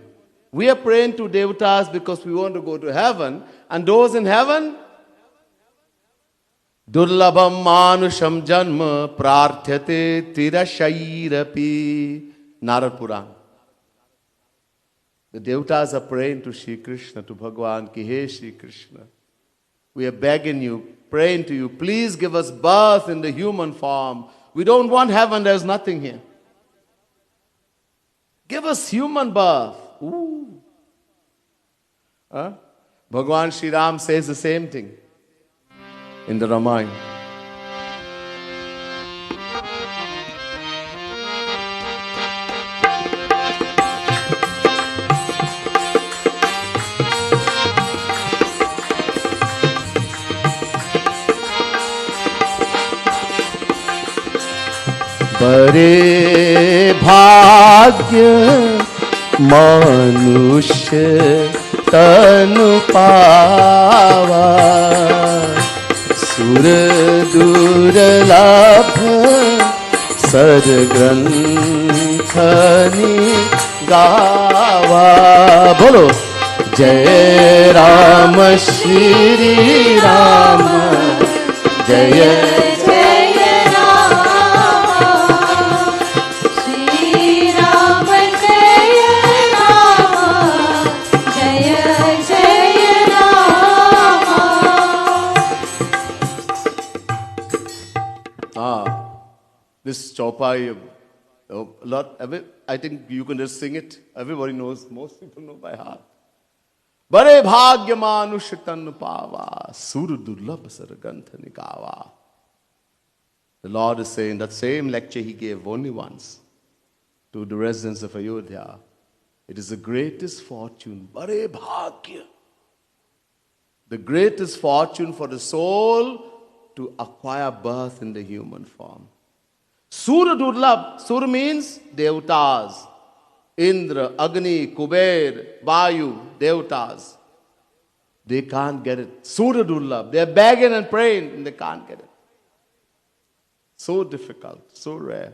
We are praying to devatas because we want to go to heaven. And those in heaven, Durlabham manusham janma prarthyate tirashairapi. Narad Puran. The devatas are praying to Shri Krishna, to Bhagavan, ki hey Shri Krishna, we are begging you, praying to you, please give us birth in the human form. We don't want heaven, there's nothing here. Give us human birth. Ooh. Bhagavan Shri Ram says the same thing in the Ramayana. बड़े भाग्य मनुष्य तनु पावा सुर दुर्लभ sir ग्रंथनि गावा. बोलो जय राम श्री राम जय this chaupai, a lot. I think you can just sing it. Everybody knows. Most people know by heart. Bare bhagya manush tan pava sur durlabh sargantha nikava. The Lord is saying that same lecture He gave only once to the residents of Ayodhya. It is the greatest fortune. Bare bhagya. The greatest fortune for the soul to acquire birth in the human form. Sura Durlabh. Sura means devatas. Indra, Agni, Kuber, Vayu, devatas. They can't get it. Sura Durlabh. They are begging and praying and they can't get it. So difficult, so rare.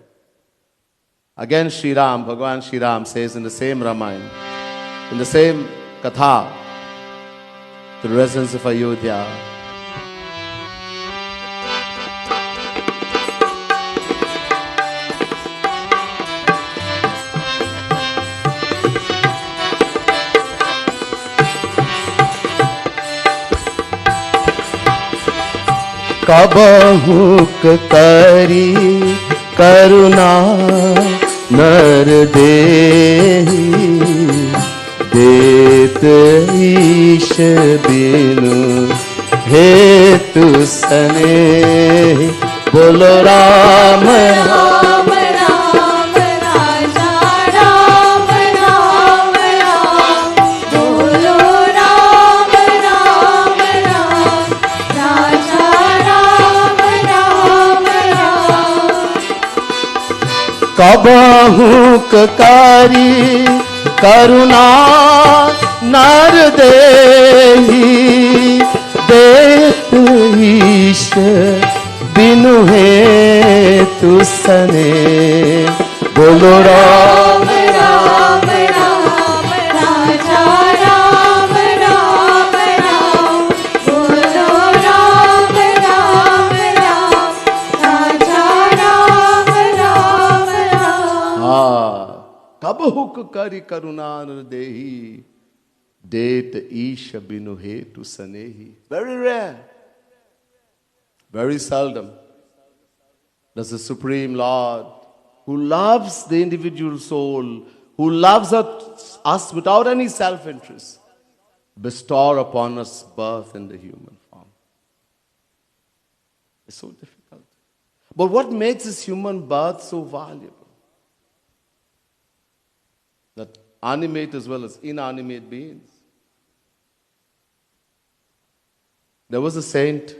Again Sri Ram, Bhagavan Sri Ram says in the same Ramayana, in the same Katha, the residents of Ayodhya, कबहुक करी करुणा नर देहि देत ईश बिनु हेतु सने बोलो राम राम राम राजा राम राम राम बोलो राम राम राम राजा राम राम राम कबहुक कारी करुणा नर देहि देत ईश बिनु हेतु सने बोलो राम राम राम राजा राम राम राम बोलो राम राम राम राजा राम राम राम कबहुक करी करुणा नर देहि देत ईश बिनु हेतु सनेहि. Very rare, very seldom does the Supreme Lord, who loves the individual soul, who loves us without any self-interest, bestow upon us birth in the human form. It's so difficult. But what makes this human birth so valuable? That animate as well as inanimate beings. There was a saint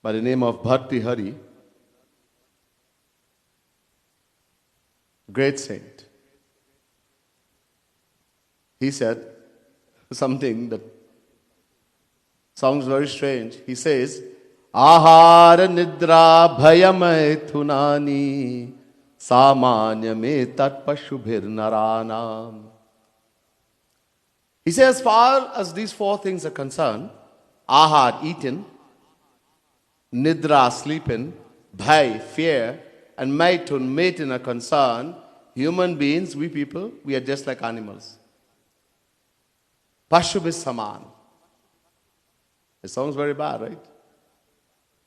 by the name of Bhakti Hari, great saint. He said something that sounds very strange. He says, Ahara nidra bhayamay thunani samanya me tat pashubhir naranam. He says, as far as these four things are concerned, ahar, eating, nidra, sleeping, bhai, fear, and maitun, mating are concerned, human beings, we people, we are just like animals. Pashubhis saman. It sounds very bad, right?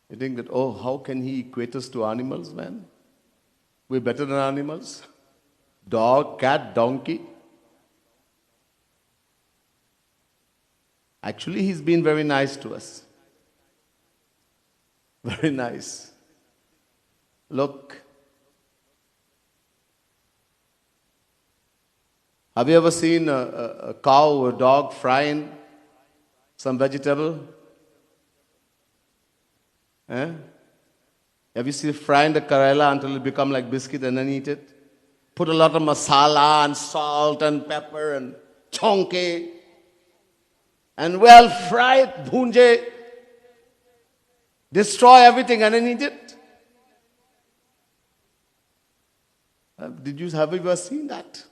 You think that, oh, how can he equate us to animals, man? We're better than animals. Dog, cat, donkey. Actually, he's been very nice to us. Very nice. Look. Have you ever seen a cow or a dog frying some vegetable? Eh? Have you seen frying the karela until it become like biscuit and then eat it? Put a lot of masala and salt and pepper and chonke. And well fried, bhunje, destroy everything and then eat it. Have you ever seen that?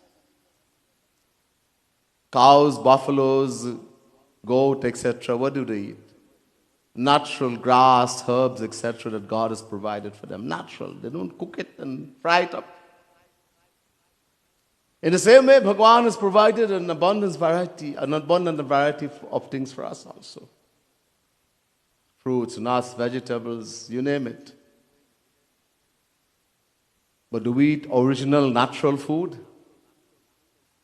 Cows, buffaloes, goat, etc. What do they eat? Natural grass, herbs, etc. that God has provided for them. Natural. They don't cook it and fry it up. In the same way, Bhagwan has provided an abundant variety of things for us also. Fruits, nuts, vegetables, you name it. But do we eat original natural food?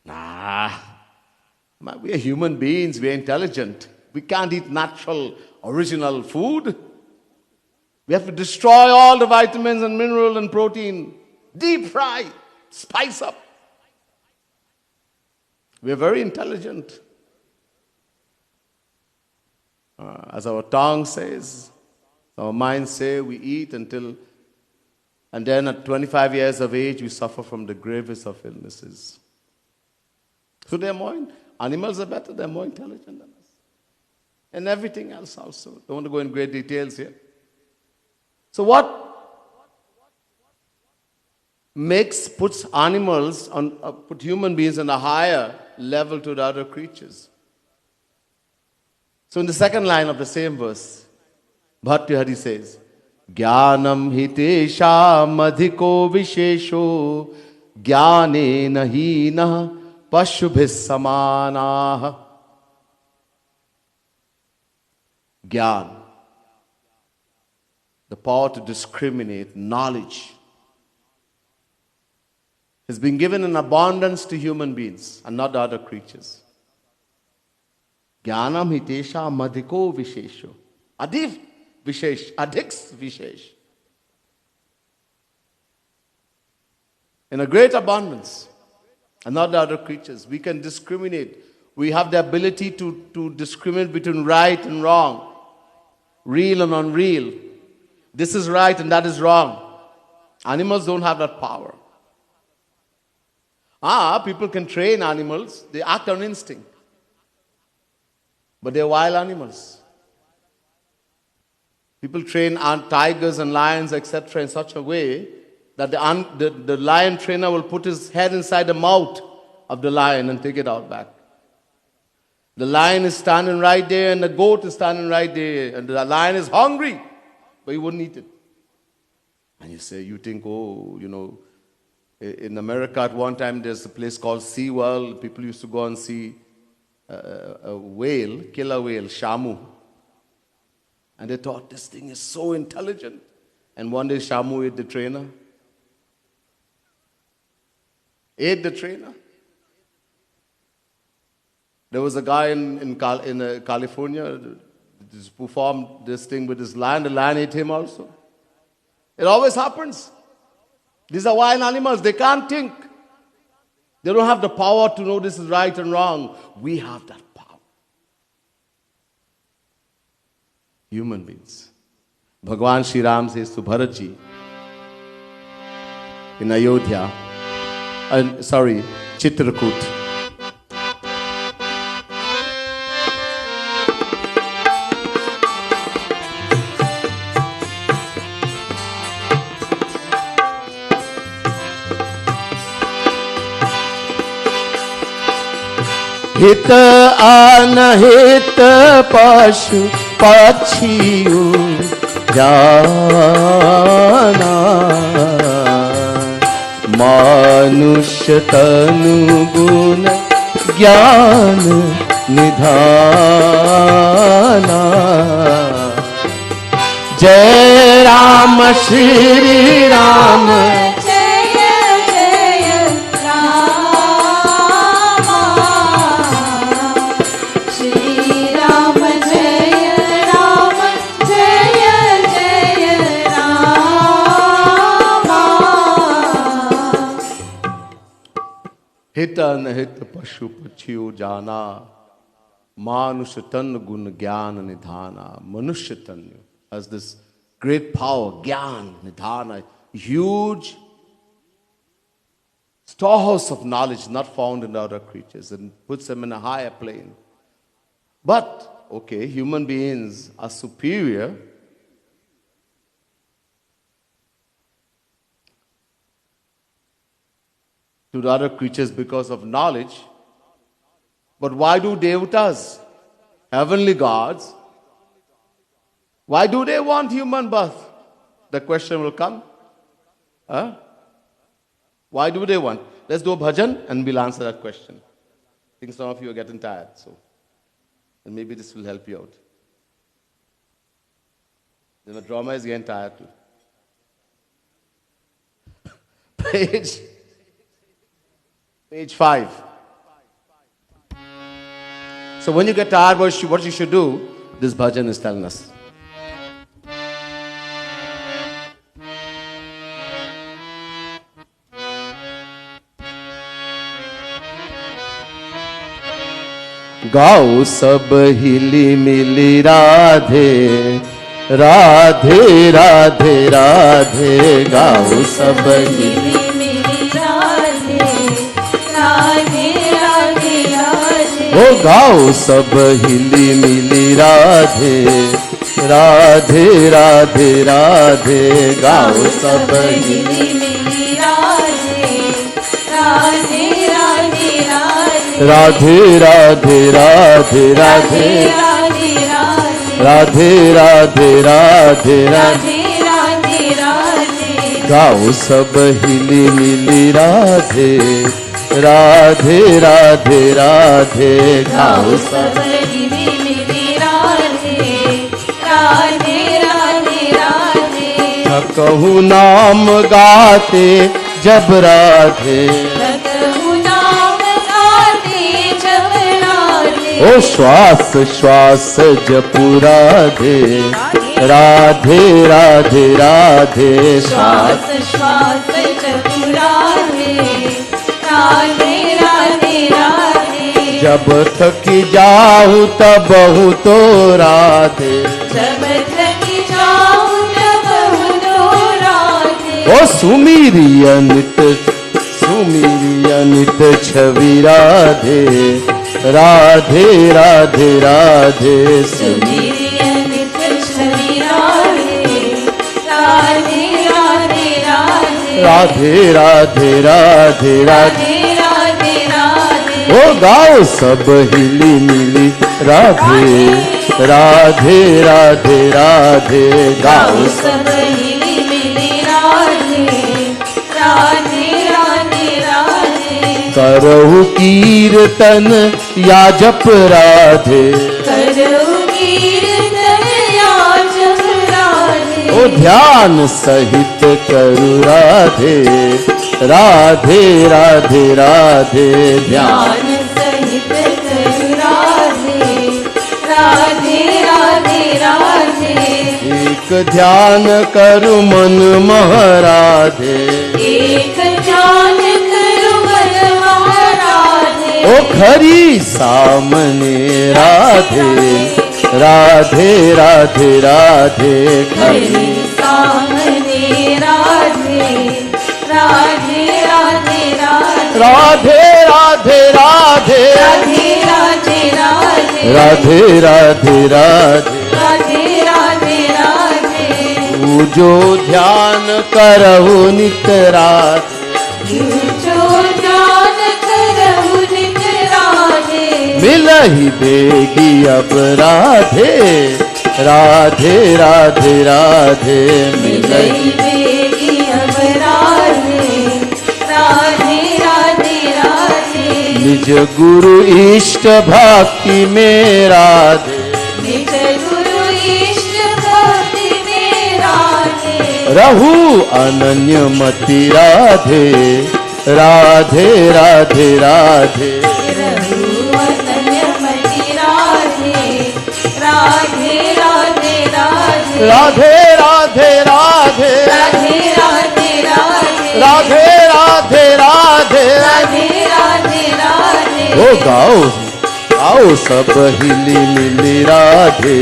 Nah. We are human beings, we are intelligent. We can't eat natural, original food. We have to destroy all the vitamins and mineral and protein. Deep fry, spice up. We are very intelligent. As our tongue says, our minds say, we eat until, and then at 25 years of age, we suffer from the gravest of illnesses. So they are more, animals are better, they are more intelligent than us. And everything else also. Don't want to go in great details here. So what puts animals on, put human beings on a higher level to the other creatures? So in the second line of the same verse, Bhakti Hari says, Jnanam hitesham adhiko vishesho jnane nahina pashubhis samanaha. Jnana. the power to discriminate, knowledge, has been given in abundance to human beings and not other creatures. Jnanam hitesha madhiko vishesho. Adif vishesh, adhiks vishesh. In a great abundance, and not the other creatures. We can discriminate. We have the ability to discriminate between right and wrong, real and unreal. This is right and that is wrong. Animals don't have that power. People can train animals. They act on instinct. But they're wild animals. People train tigers and lions, etc., in such a way that the lion trainer will put his head inside the mouth of the lion and take it out back. The lion is standing right there and the goat is standing right there. And the lion is hungry, but he wouldn't eat it. And you think, in America at one time there's a place called SeaWorld. People used to go and see a whale, killer whale, Shamu. And they thought this thing is so intelligent. And one day Shamu ate the trainer. There was a guy in California who performed this thing with his lion. The lion ate him also. It always happens. These are wild animals. They can't think. They don't have the power to know this is right and wrong. We have that power. Human beings. Bhagwan Shri Ram says to Bharatji in Ayodhya, Chitrakoot. हित अनहित पशु पक्षियों जाना मनुष्य तनु गुण ज्ञान निधाना जय राम श्री राम हित अनहित पशु पक्षियों जाना मानुष तन गुण ज्ञान निधाना. Manushya Tanya has this great power, Gyan, Nidhana, huge storehouse of knowledge not found in the other creatures, and puts them in a higher plane. But, human beings are superior to the other creatures because of knowledge. But why do devatas, heavenly gods, why do they want human birth? The question will come. Why do they want? Let's do a bhajan and we'll answer that question. I think some of you are getting tired, and maybe this will help you out. The drama is getting tired too. Page 5. So when you get tired, what you should do, this bhajan is telling us. गाओ सब हिली मिली राधे राधे राधे राधे गाओ सब हिली मिली राधे राधे राधे राधे ओ गाओ सब हिली मिली राधे राधे राधे राधे गाओ सब हिली मिली राधे राधे राधे राधे राधे राधे राधे राधे राधे राधे राधे गाओ सब हिली मिली राधे राधे राधे राधे गाओ सब हिली मिली राधे राधे राधे राधे कहूँ नाम गाते जब राधे, कहूँ नाम गाते जब राधे। ओ श्वास श्वास जपू राधे, राधे राधे राधे। श्वास श्वास जपू राधे, राधे राधे राधे। जब थकी जाऊँ तब बहु तो राधे, जब थकी जाऊँ तब तो राधे। ओ सुमीरी अनित छवि राधे, राधे राधे राधे। सुमेरी अनित छवि राधे, राधे राधे राधे। राधे राधे राधे राधे। राधे राधे राधे। ओ गाओ सब हिली मिली राधे, राधे राधे राधे। गाओ सब हिली मिली राधे, राधे राधे राधे। करहु कीर्तन या जप राधे, करो कीर्तन या जप राधे। ओ ध्यान सहित करु राधे, राधे राधे राधे। ध्यान ध्यान सहित करो राधे, राधे राधे राधे। एक ध्यान करु मन महाराधे, एक ध्यान करो मन महाराधे। ओ खरी सामने राधे, राधे राधे राधे। खरी सामने राधे, राधे राधे राधे। राधे राधे राधे, राधे राधे राधे। राधे राधे राधे। राधे राधे राधे। तू जो ध्यान करहु नित राधे, जो ध्यान करहु नित राधे। मिलहि बेगी अब राधे, राधे राधे राधे। मिलई बेगी अब राधे, राधे राधे राधे। निज गुरु इष्ट भक्ति में राधे, निज गुरु इष्ट भक्ति में राधे। रहु अनन्य मति राधे, राधे राधे राधे। रघु अनन्यमति राधे, राधे राधे राधे। राधे राधे राधे, राधे राधे राधे। राधे राधे राधे। राधे राधे राधे। ओ गाओ गाओ सब हिली मिली राधे,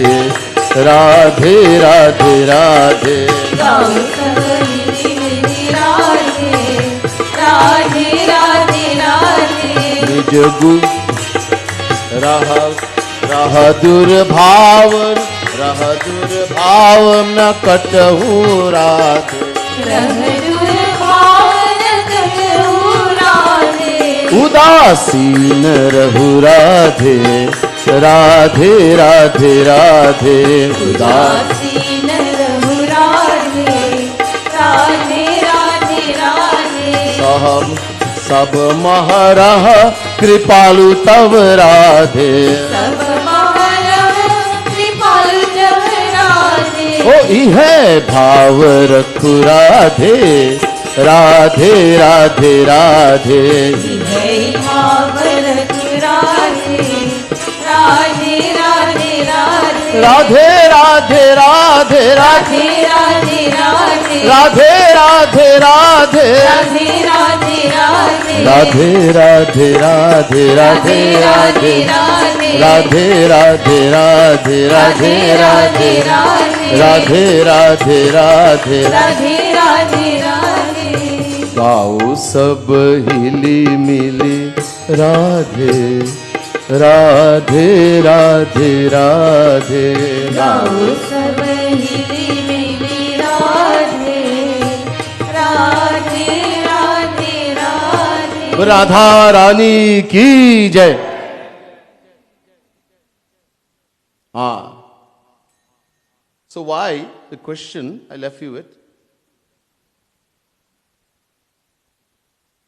राधे राधे राधे। गाओ सब हिली मिली राधे, राधे राधे राधे। निज गुरु रह दुर्भाव न कटहु राधे, रहदुर भावन कहु राधे। उदासीन रहु राधे, राधे राधे राधे। उदासीन रहु राधे, राधे राधे राधे। सब महरह कृपालु तव राधे, सब महारह कृपालु जब राधे। ओ इहे भाव रखु राधे, राधे राधे राधे। है भाव रखु राधे, राधे राधे राधे। राधे राधे राधे राधे, राधे राधे राधे। राधे राधे राधे, राधे राधे राधे। राधे राधे राधे, राधे राधे राधे, राधे राधे राधे, राधे राधे राधे। राधे राधे राधे। गाओ सब हिली मिली राधे, राधे राधे राधे। गाओ सब हिली मिली राधे, राधे राधे राधे। राधा रानी की जय। So why the question I left you with?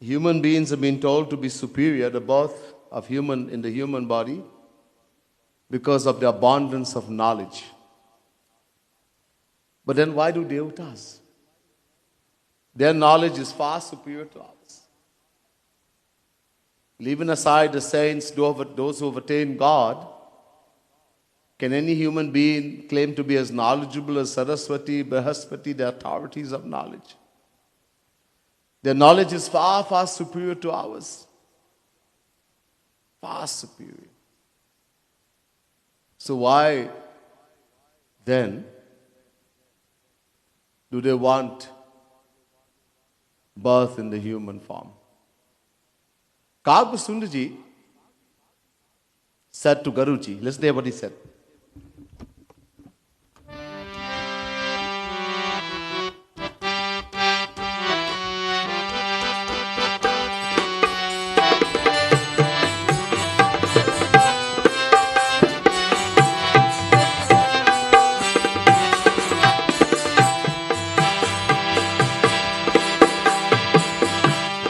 Human beings have been told to be superior, the birth of human in the human body, because of the abundance of knowledge. But then why do devatas? Their knowledge is far superior to ours. Leaving aside the saints, those who have attained God, can any human being claim to be as knowledgeable as Saraswati, Brihaspati, the authorities of knowledge? Their knowledge is far, far superior to ours. Far superior. So why then do they want birth in the human form? Kagba Sundarji said to Guruji, listen to what he said.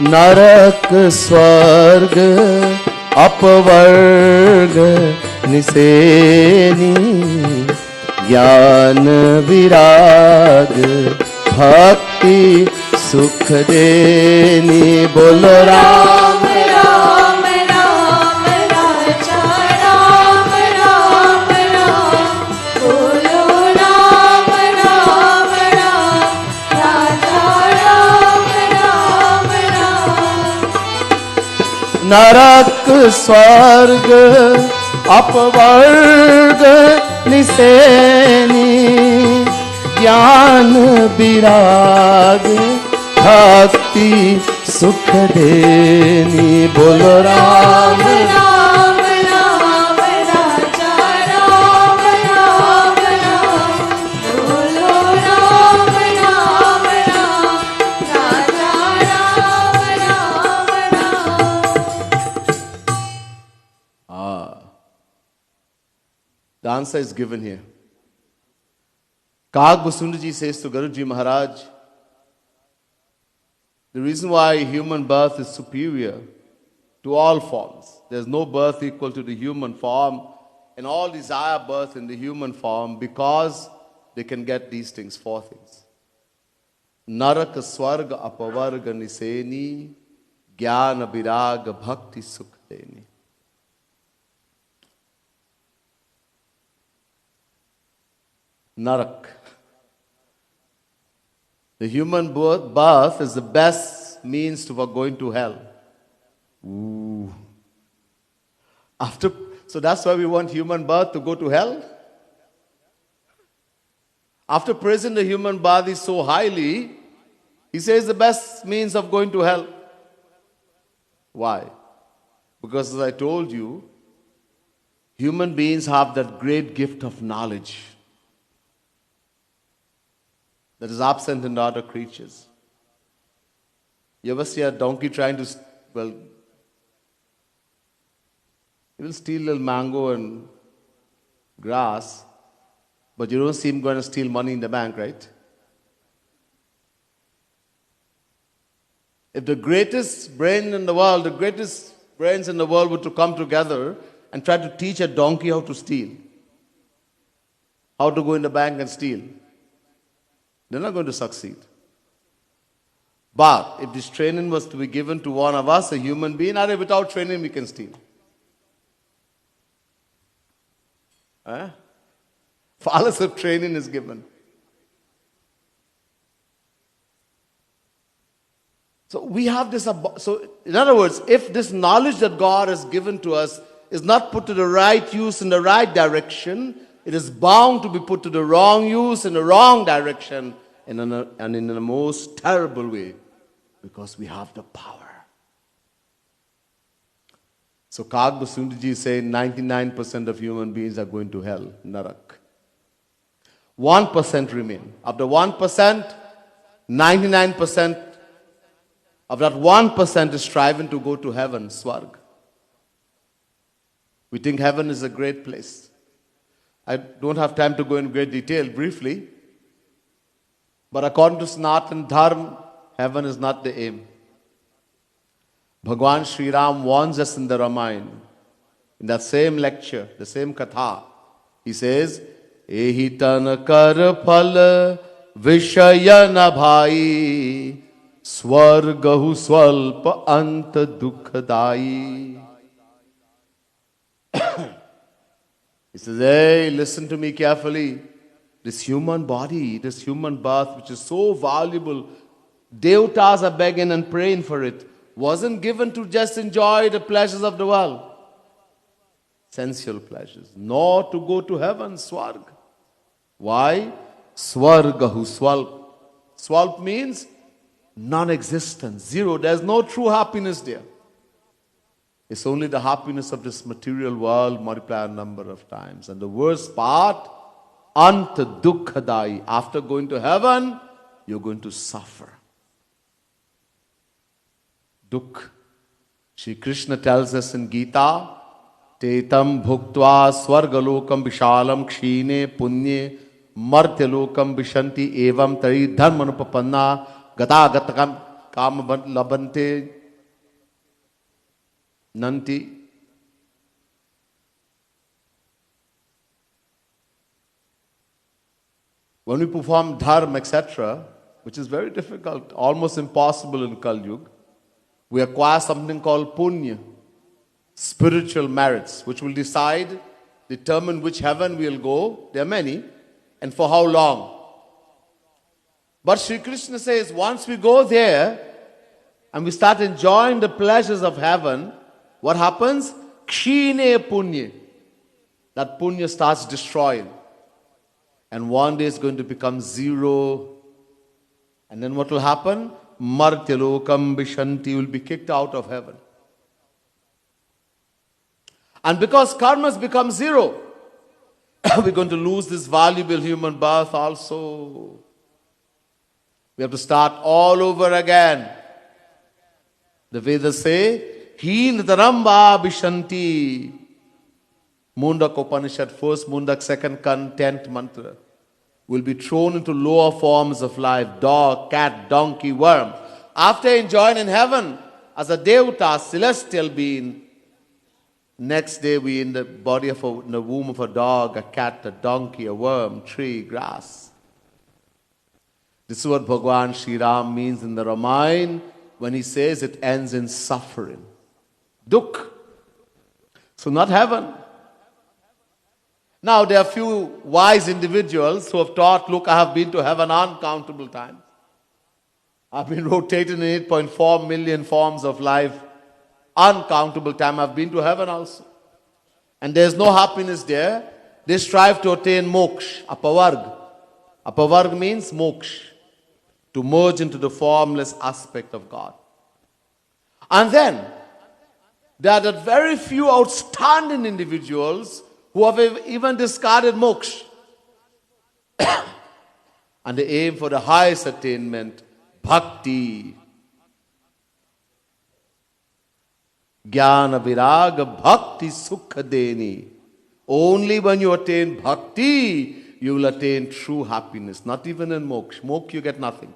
नरक स्वर्ग अपवर्ग निसेनी ज्ञान विराग भक्ति सुख देनी बोलो राम राम राम राजा राम राम राम बोलो राम राम राम राजा राम राम राम नरक स्वर्ग अपवर्ग निसेनी ज्ञान विराग भक्ति सुख देनी बोलो राम राम राम राजा राम राम राम बोलो राम राम राम राजा Ram Ram Ram The answer is given here. Kagba Sundarji says to Guruji Maharaj, the reason why human birth is superior to all forms, there's no birth equal to the human form, and all desire birth in the human form because they can get these things, four things. Naraka Swarga Apavarga Niseni Jnana Viraga Bhakti Sukh Deni. Narak. The human birth is the best means to going to hell. Ooh. So that's why we want human birth to go to hell. After praising the human body so highly, he says the best means of going to hell. Why? Because as I told you, human beings have that great gift of knowledge that is absent in other creatures. You ever see a donkey trying to, he will steal a little mango and grass, but you don't see him going to steal money in the bank, right? If the greatest brain in the world, the greatest brains in the world were to come together and try to teach a donkey how to steal, how to go in the bank and steal, they're not going to succeed. But if this training was to be given to one of us, a human being, without training we can steal. Fathers of training is given. So we have this. So in other words, if this knowledge that God has given to us is not put to the right use in the right direction, it is bound to be put to the wrong use in the wrong direction and in the most terrible way, because we have the power. So Kagba Sundarji is saying 99% of human beings are going to hell, Narak. 1% remain. Of the 1%, 99% of that 1% is striving to go to heaven, Swarg. We think heaven is a great place. I don't have time to go in great detail, briefly. But according to Sanatana Dharma, heaven is not the aim. Bhagwan Sri Ram warns us in the Ramayana. In that same lecture, the same katha, he says, Ehi tan kar phal vishaya na bhai Swargahu swalpa anta dukhadayi. He says, hey, listen to me carefully. This human body, this human birth, which is so valuable, Devatas are begging and praying for it, wasn't given to just enjoy the pleasures of the world, sensual pleasures, nor to go to heaven, Swarg. Why? Swargahu swalp. Swalp means non-existent, zero. There's no true happiness there. It's only the happiness of this material world multiplied a number of times. And the worst part, anta dukhadai. After going to heaven, you're going to suffer. Dukh. Shri Krishna tells us in Gita, Tetam bhuktva swargalokam vishalam kshine punye martyalokam vishanti evam tari dharmanupapanna gata gatakam kam labante nanti. When we perform dharma, etc., which is very difficult, almost impossible in Kali Yuga, we acquire something called punya, spiritual merits, which will determine which heaven we'll go. There are many, and for how long. But Sri Krishna says, once we go there and we start enjoying the pleasures of heaven, what happens? Kshine punya. That punya starts destroying. And one day it's going to become zero. And then what will happen? Martyalokam vishanti, will be kicked out of heaven. And because karmas become zero, we're going to lose this valuable human birth also. We have to start all over again. The Vedas say, Hindaramba vishanti. Mundak Upanishad, first Mundak, second Kan, 10th mantra, will be thrown into lower forms of life, dog, cat, donkey, worm. After enjoying in heaven as a Devata, celestial being, next day we in the body of in the womb of a dog, a cat, a donkey, a worm, tree, grass. This is what Bhagwan Sri Ram means in the Ramayana when he says it ends in suffering. Dukh. So not heaven. Now, there are few wise individuals who have taught, look, I have been to heaven uncountable times. I've been rotating in 8.4 million forms of life. Uncountable time. I've been to heaven also. And there's no happiness there. They strive to attain moksha, apavarg. Apavarg means moksha, to merge into the formless aspect of God. And then, there are that very few outstanding individuals who have even discarded moksha. And they aim for the highest attainment, bhakti. Jnana viraga bhakti sukha deni. Only when you attain bhakti, you will attain true happiness. Not even in moksha. Moksha, you get nothing.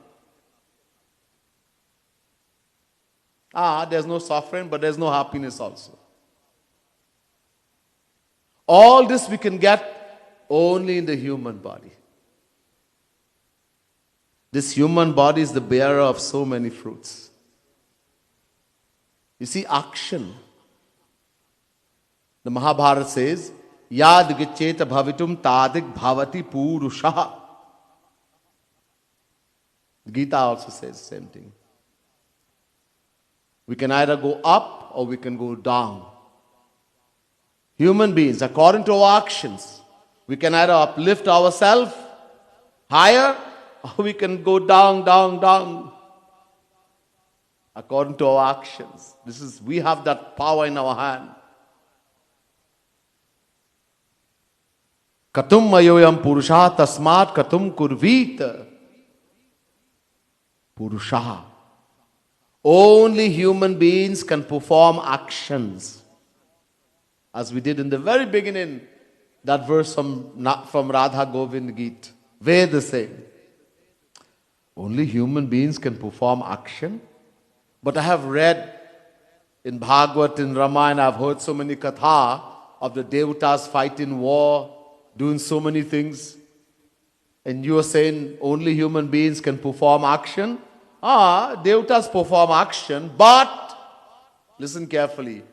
There's no suffering, but there's no happiness also. All this we can get only in the human body. This human body is the bearer of so many fruits. You see, action. The Mahabharata says, Yad gicheta bhavitum tadik bhavati purushaha. Gita also says the same thing. We can either go up or we can go down. Human beings, according to our actions, we can either uplift ourselves higher or we can go down, down, down. According to our actions. We have that power in our hand. Katum mayoyam purusha tasmat katum kurvita. Purusha. Only human beings can perform actions. As we did in the very beginning, that verse from Radha Govind Gita. Veda saying, only human beings can perform action. But I have read in Bhagavad, in Ramayana, I've heard so many katha of the devatas fighting war, doing so many things. And you are saying only human beings can perform action? Devatas perform action, but, listen carefully,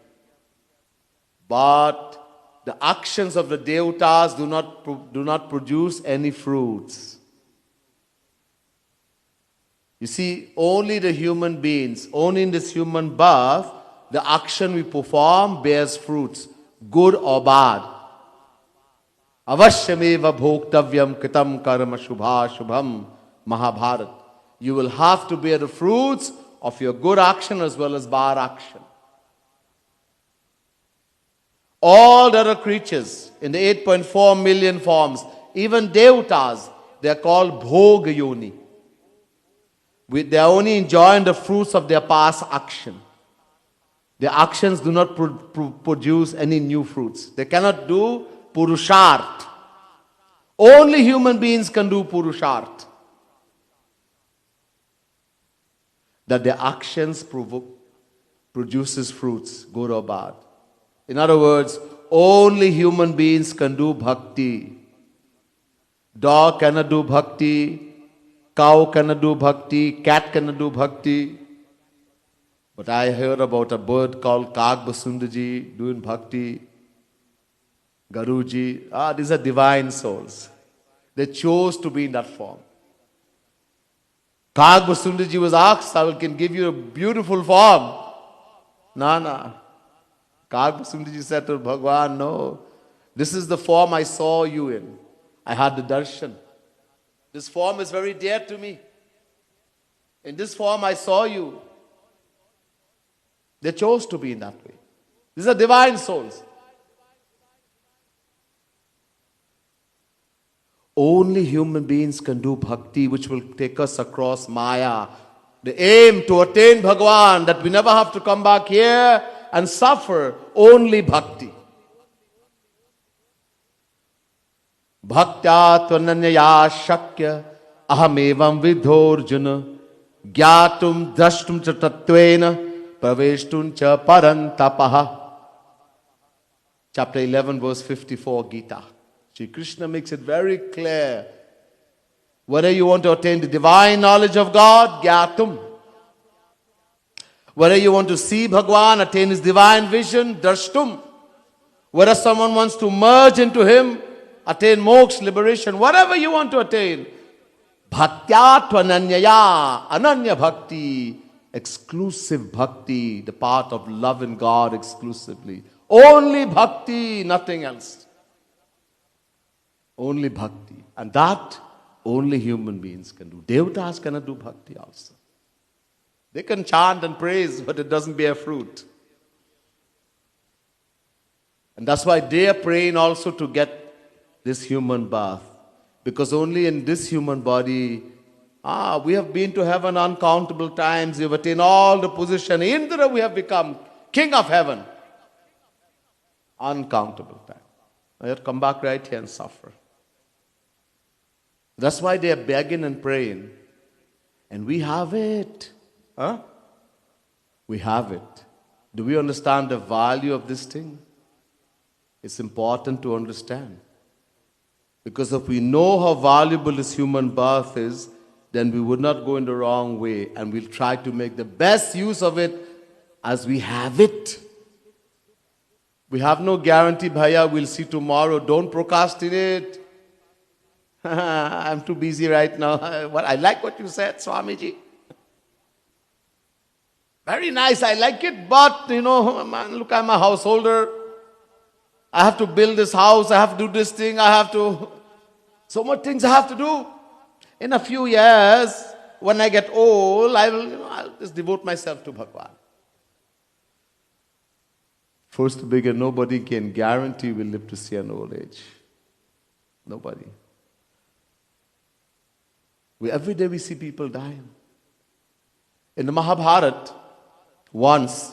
but the actions of the Devatas do not produce any fruits. You see, only the human beings, only in this human birth, the action we perform bears fruits, good or bad. Avashyameva bhoktavyam kritam karma shubha shubham Mahabharat. You will have to bear the fruits of your good action as well as bad action. All the other creatures in the 8.4 million forms, even Devatas, they are called Bhoga Yoni. They are only enjoying the fruits of their past action. Their actions do not produce any new fruits. They cannot do Purushart. Only human beings can do Purushart. That their actions produces fruits, good or bad. In other words, only human beings can do bhakti. Dog cannot do bhakti, cow cannot do bhakti, cat cannot do bhakti. But I heard about a bird called Kagbasundaji doing bhakti. Garuji, these are divine souls. They chose to be in that form. Kagbasundaji was asked, I can give you a beautiful form. No. Kagbasundaji said to Bhagwan, no. This is the form I saw you in. I had the darshan. This form is very dear to me. In this form I saw you. They chose to be in that way. These are divine souls. Only human beings can do bhakti, which will take us across Maya. The aim to attain Bhagwan, that we never have to come back here and suffer, only bhakti. Bhaktya tvananyaya shakya ahamevam vidhorjuna gyatum drashtum cha tattvena praveshtun cha parantapaha. Chapter 11 verse 54 Gita. Shri Krishna makes it very clear. Whether you want to attain the divine knowledge of God, gyatum. Whether you want to see Bhagwan, attain his divine vision, drashtum. Whether someone wants to merge into him, attain moksha, liberation, whatever you want to attain. Bhaktya-tvananyaya, ananya bhakti, exclusive bhakti, the path of love in God exclusively. Only bhakti, nothing else. Only bhakti. And that only human beings can do. Devatas cannot do bhakti also. They can chant and praise, but it doesn't bear fruit. And that's why they are praying also to get this human birth. Because only in this human body, we have been to heaven uncountable times. We have attained all the position. Indra, we have become king of heaven. Uncountable time. I have to come back right here and suffer. That's why they are begging and praying. And we have it. We have it. Do we understand the value of this thing? It's important to understand. Because if we know how valuable this human birth is, then we would not go in the wrong way, and we'll try to make the best use of it as we have it. We have no guarantee, Bhaiya, we'll see tomorrow. Don't procrastinate. I'm too busy right now. I like what you said, Swamiji. Very nice, I like it, but, man, look, I'm a householder. I have to build this house, I have to do this thing, so much things I have to do. In a few years, when I get old, I'll just devote myself to Bhagwan. First to begin, nobody can guarantee we'll live to see an old age. Nobody. Every day we see people dying. In the Mahabharata, once,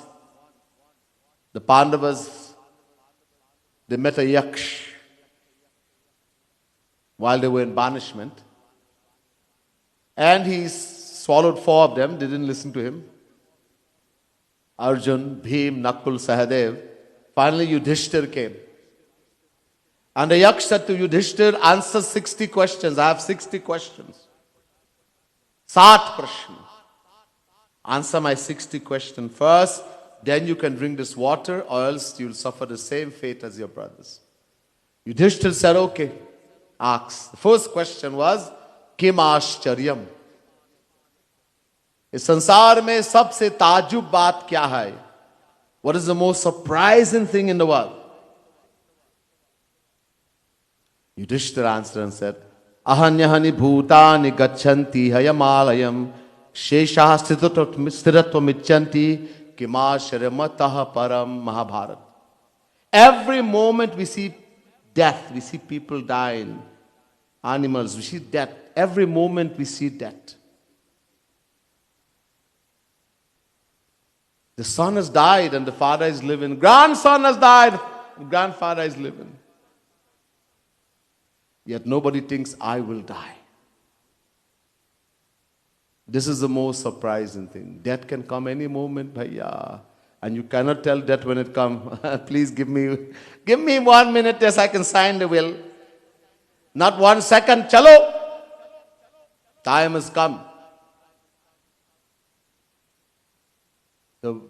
the Pandavas, they met a yaksh while they were in banishment. And he swallowed 4 of them, they didn't listen to him. Arjun, Bhim, Nakul, Sahadev. Finally, Yudhishthir came. And the yaksh said to Yudhishthir, answer 60 questions. I have 60 questions. 60 prashna. Answer my 60 question first, then you can drink this water, or else you'll suffer the same fate as your brothers. Yudhishthir said, okay, ask. The first question was, Kim Ashcharyam? इस संसार में सबसे ताजुब बात क्या है? What is the most surprising thing in the world? Yudhishthira answered and said, Ahanyahani bhutani gachanti hayamalayam sheshah stiratvam ichanti kimasharamataha param Mahabharat. Every moment we see death, we see people dying, animals, we see death. Every moment we see death. The son has died and the father is living. Grandson has died, grandfather is living. Yet nobody thinks, I will die. This is the most surprising thing. Death can come any moment, bhaiya. And you cannot tell death when it comes. Please give me 1 minute, yes, I can sign the will. Not 1 second, chalo. Time has come. The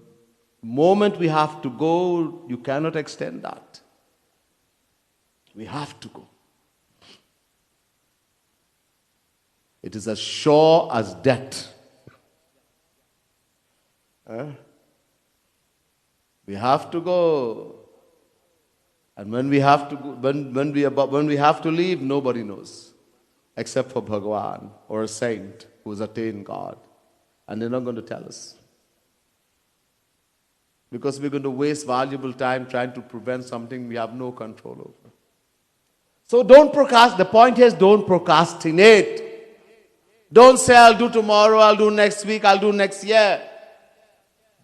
moment we have to go, you cannot extend that. We have to go. It is as sure as death. We have to go. And when we have to go, when we have to leave, nobody knows. Except for Bhagavan or a saint who has attained God. And they're not going to tell us. Because we're going to waste valuable time trying to prevent something we have no control over. So don't procrastinate. The point here is don't procrastinate. Don't say, I'll do tomorrow, I'll do next week, I'll do next year.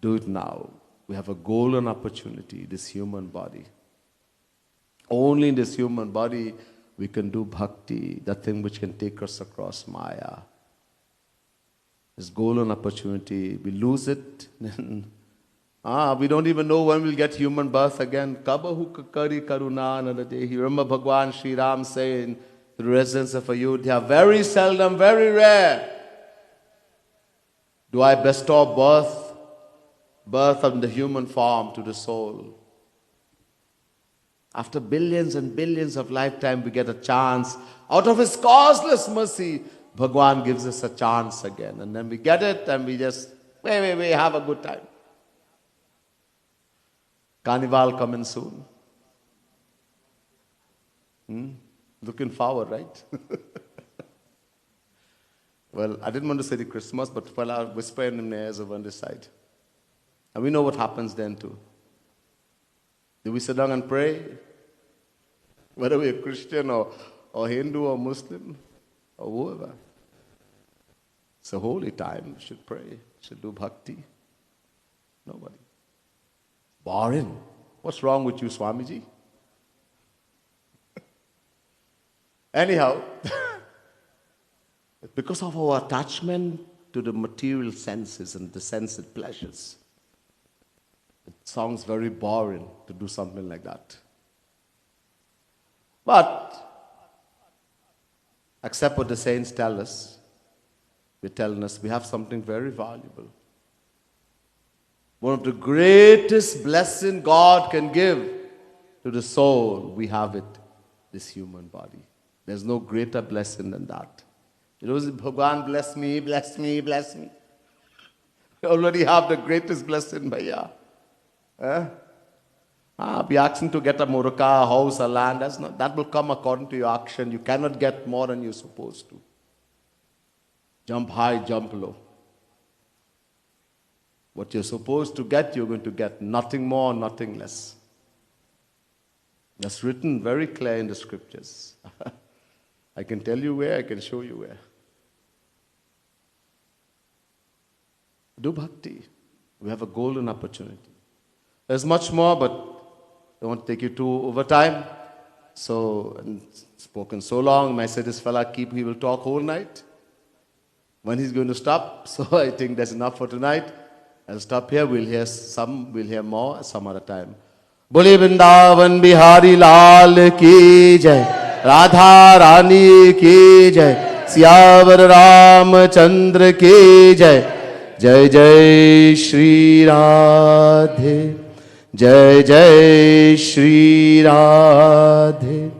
Do it now. We have a golden opportunity, this human body. Only in this human body we can do bhakti, that thing which can take us across Maya. This golden opportunity, we lose it, then we don't even know when we'll get human birth again. Kabahu kari karuna anadadehi. Remember Bhagwan Sri Ram saying, the residents of Ayodhya, very seldom, very rare, do I bestow birth of the human form to the soul. After billions and billions of lifetime, we get a chance. Out of His causeless mercy, Bhagwan gives us a chance again. And then we get it and we just, wait, have a good time. Carnival coming soon. Looking forward, right? Well, I didn't want to say the Christmas, but I'll whisper in the ears over on this side. And we know what happens then too. Do we sit down and pray? Whether we're Christian or Hindu or Muslim or whoever. It's a holy time. We should pray. We should do bhakti. Nobody. Boring. What's wrong with you, Swamiji? Anyhow, because of our attachment to the material senses and the sense pleasures, it sounds very boring to do something like that. But, accept what the saints tell us. They're telling us we have something very valuable. One of the greatest blessings God can give to the soul, we have it, this human body. There's no greater blessing than that. You know, Bhagwan, bless me, bless me, bless me. You already have the greatest blessing, bhaiya. Be asking to get a muraka, a house, a land. That will come according to your action. You cannot get more than you're supposed to. Jump high, jump low. What you're supposed to get, you're going to get. Nothing more, nothing less. That's written very clear in the scriptures. I can tell you where, I can show you where. Do bhakti. We have a golden opportunity. There's much more, but I don't want to take you too over time. So, spoken so long, my said this fella he will talk whole night. When he's going to stop, so I think that's enough for tonight. I'll stop here, we'll hear more some other time. Bole Vrindavan Bihari Lal ki jai. Radha Rani ki jai, Siyavar Ram Chandra ki jai, जय जय श्री राधे, जय जय श्री राधे,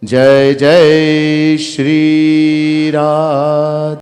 जय जय श्री राधे।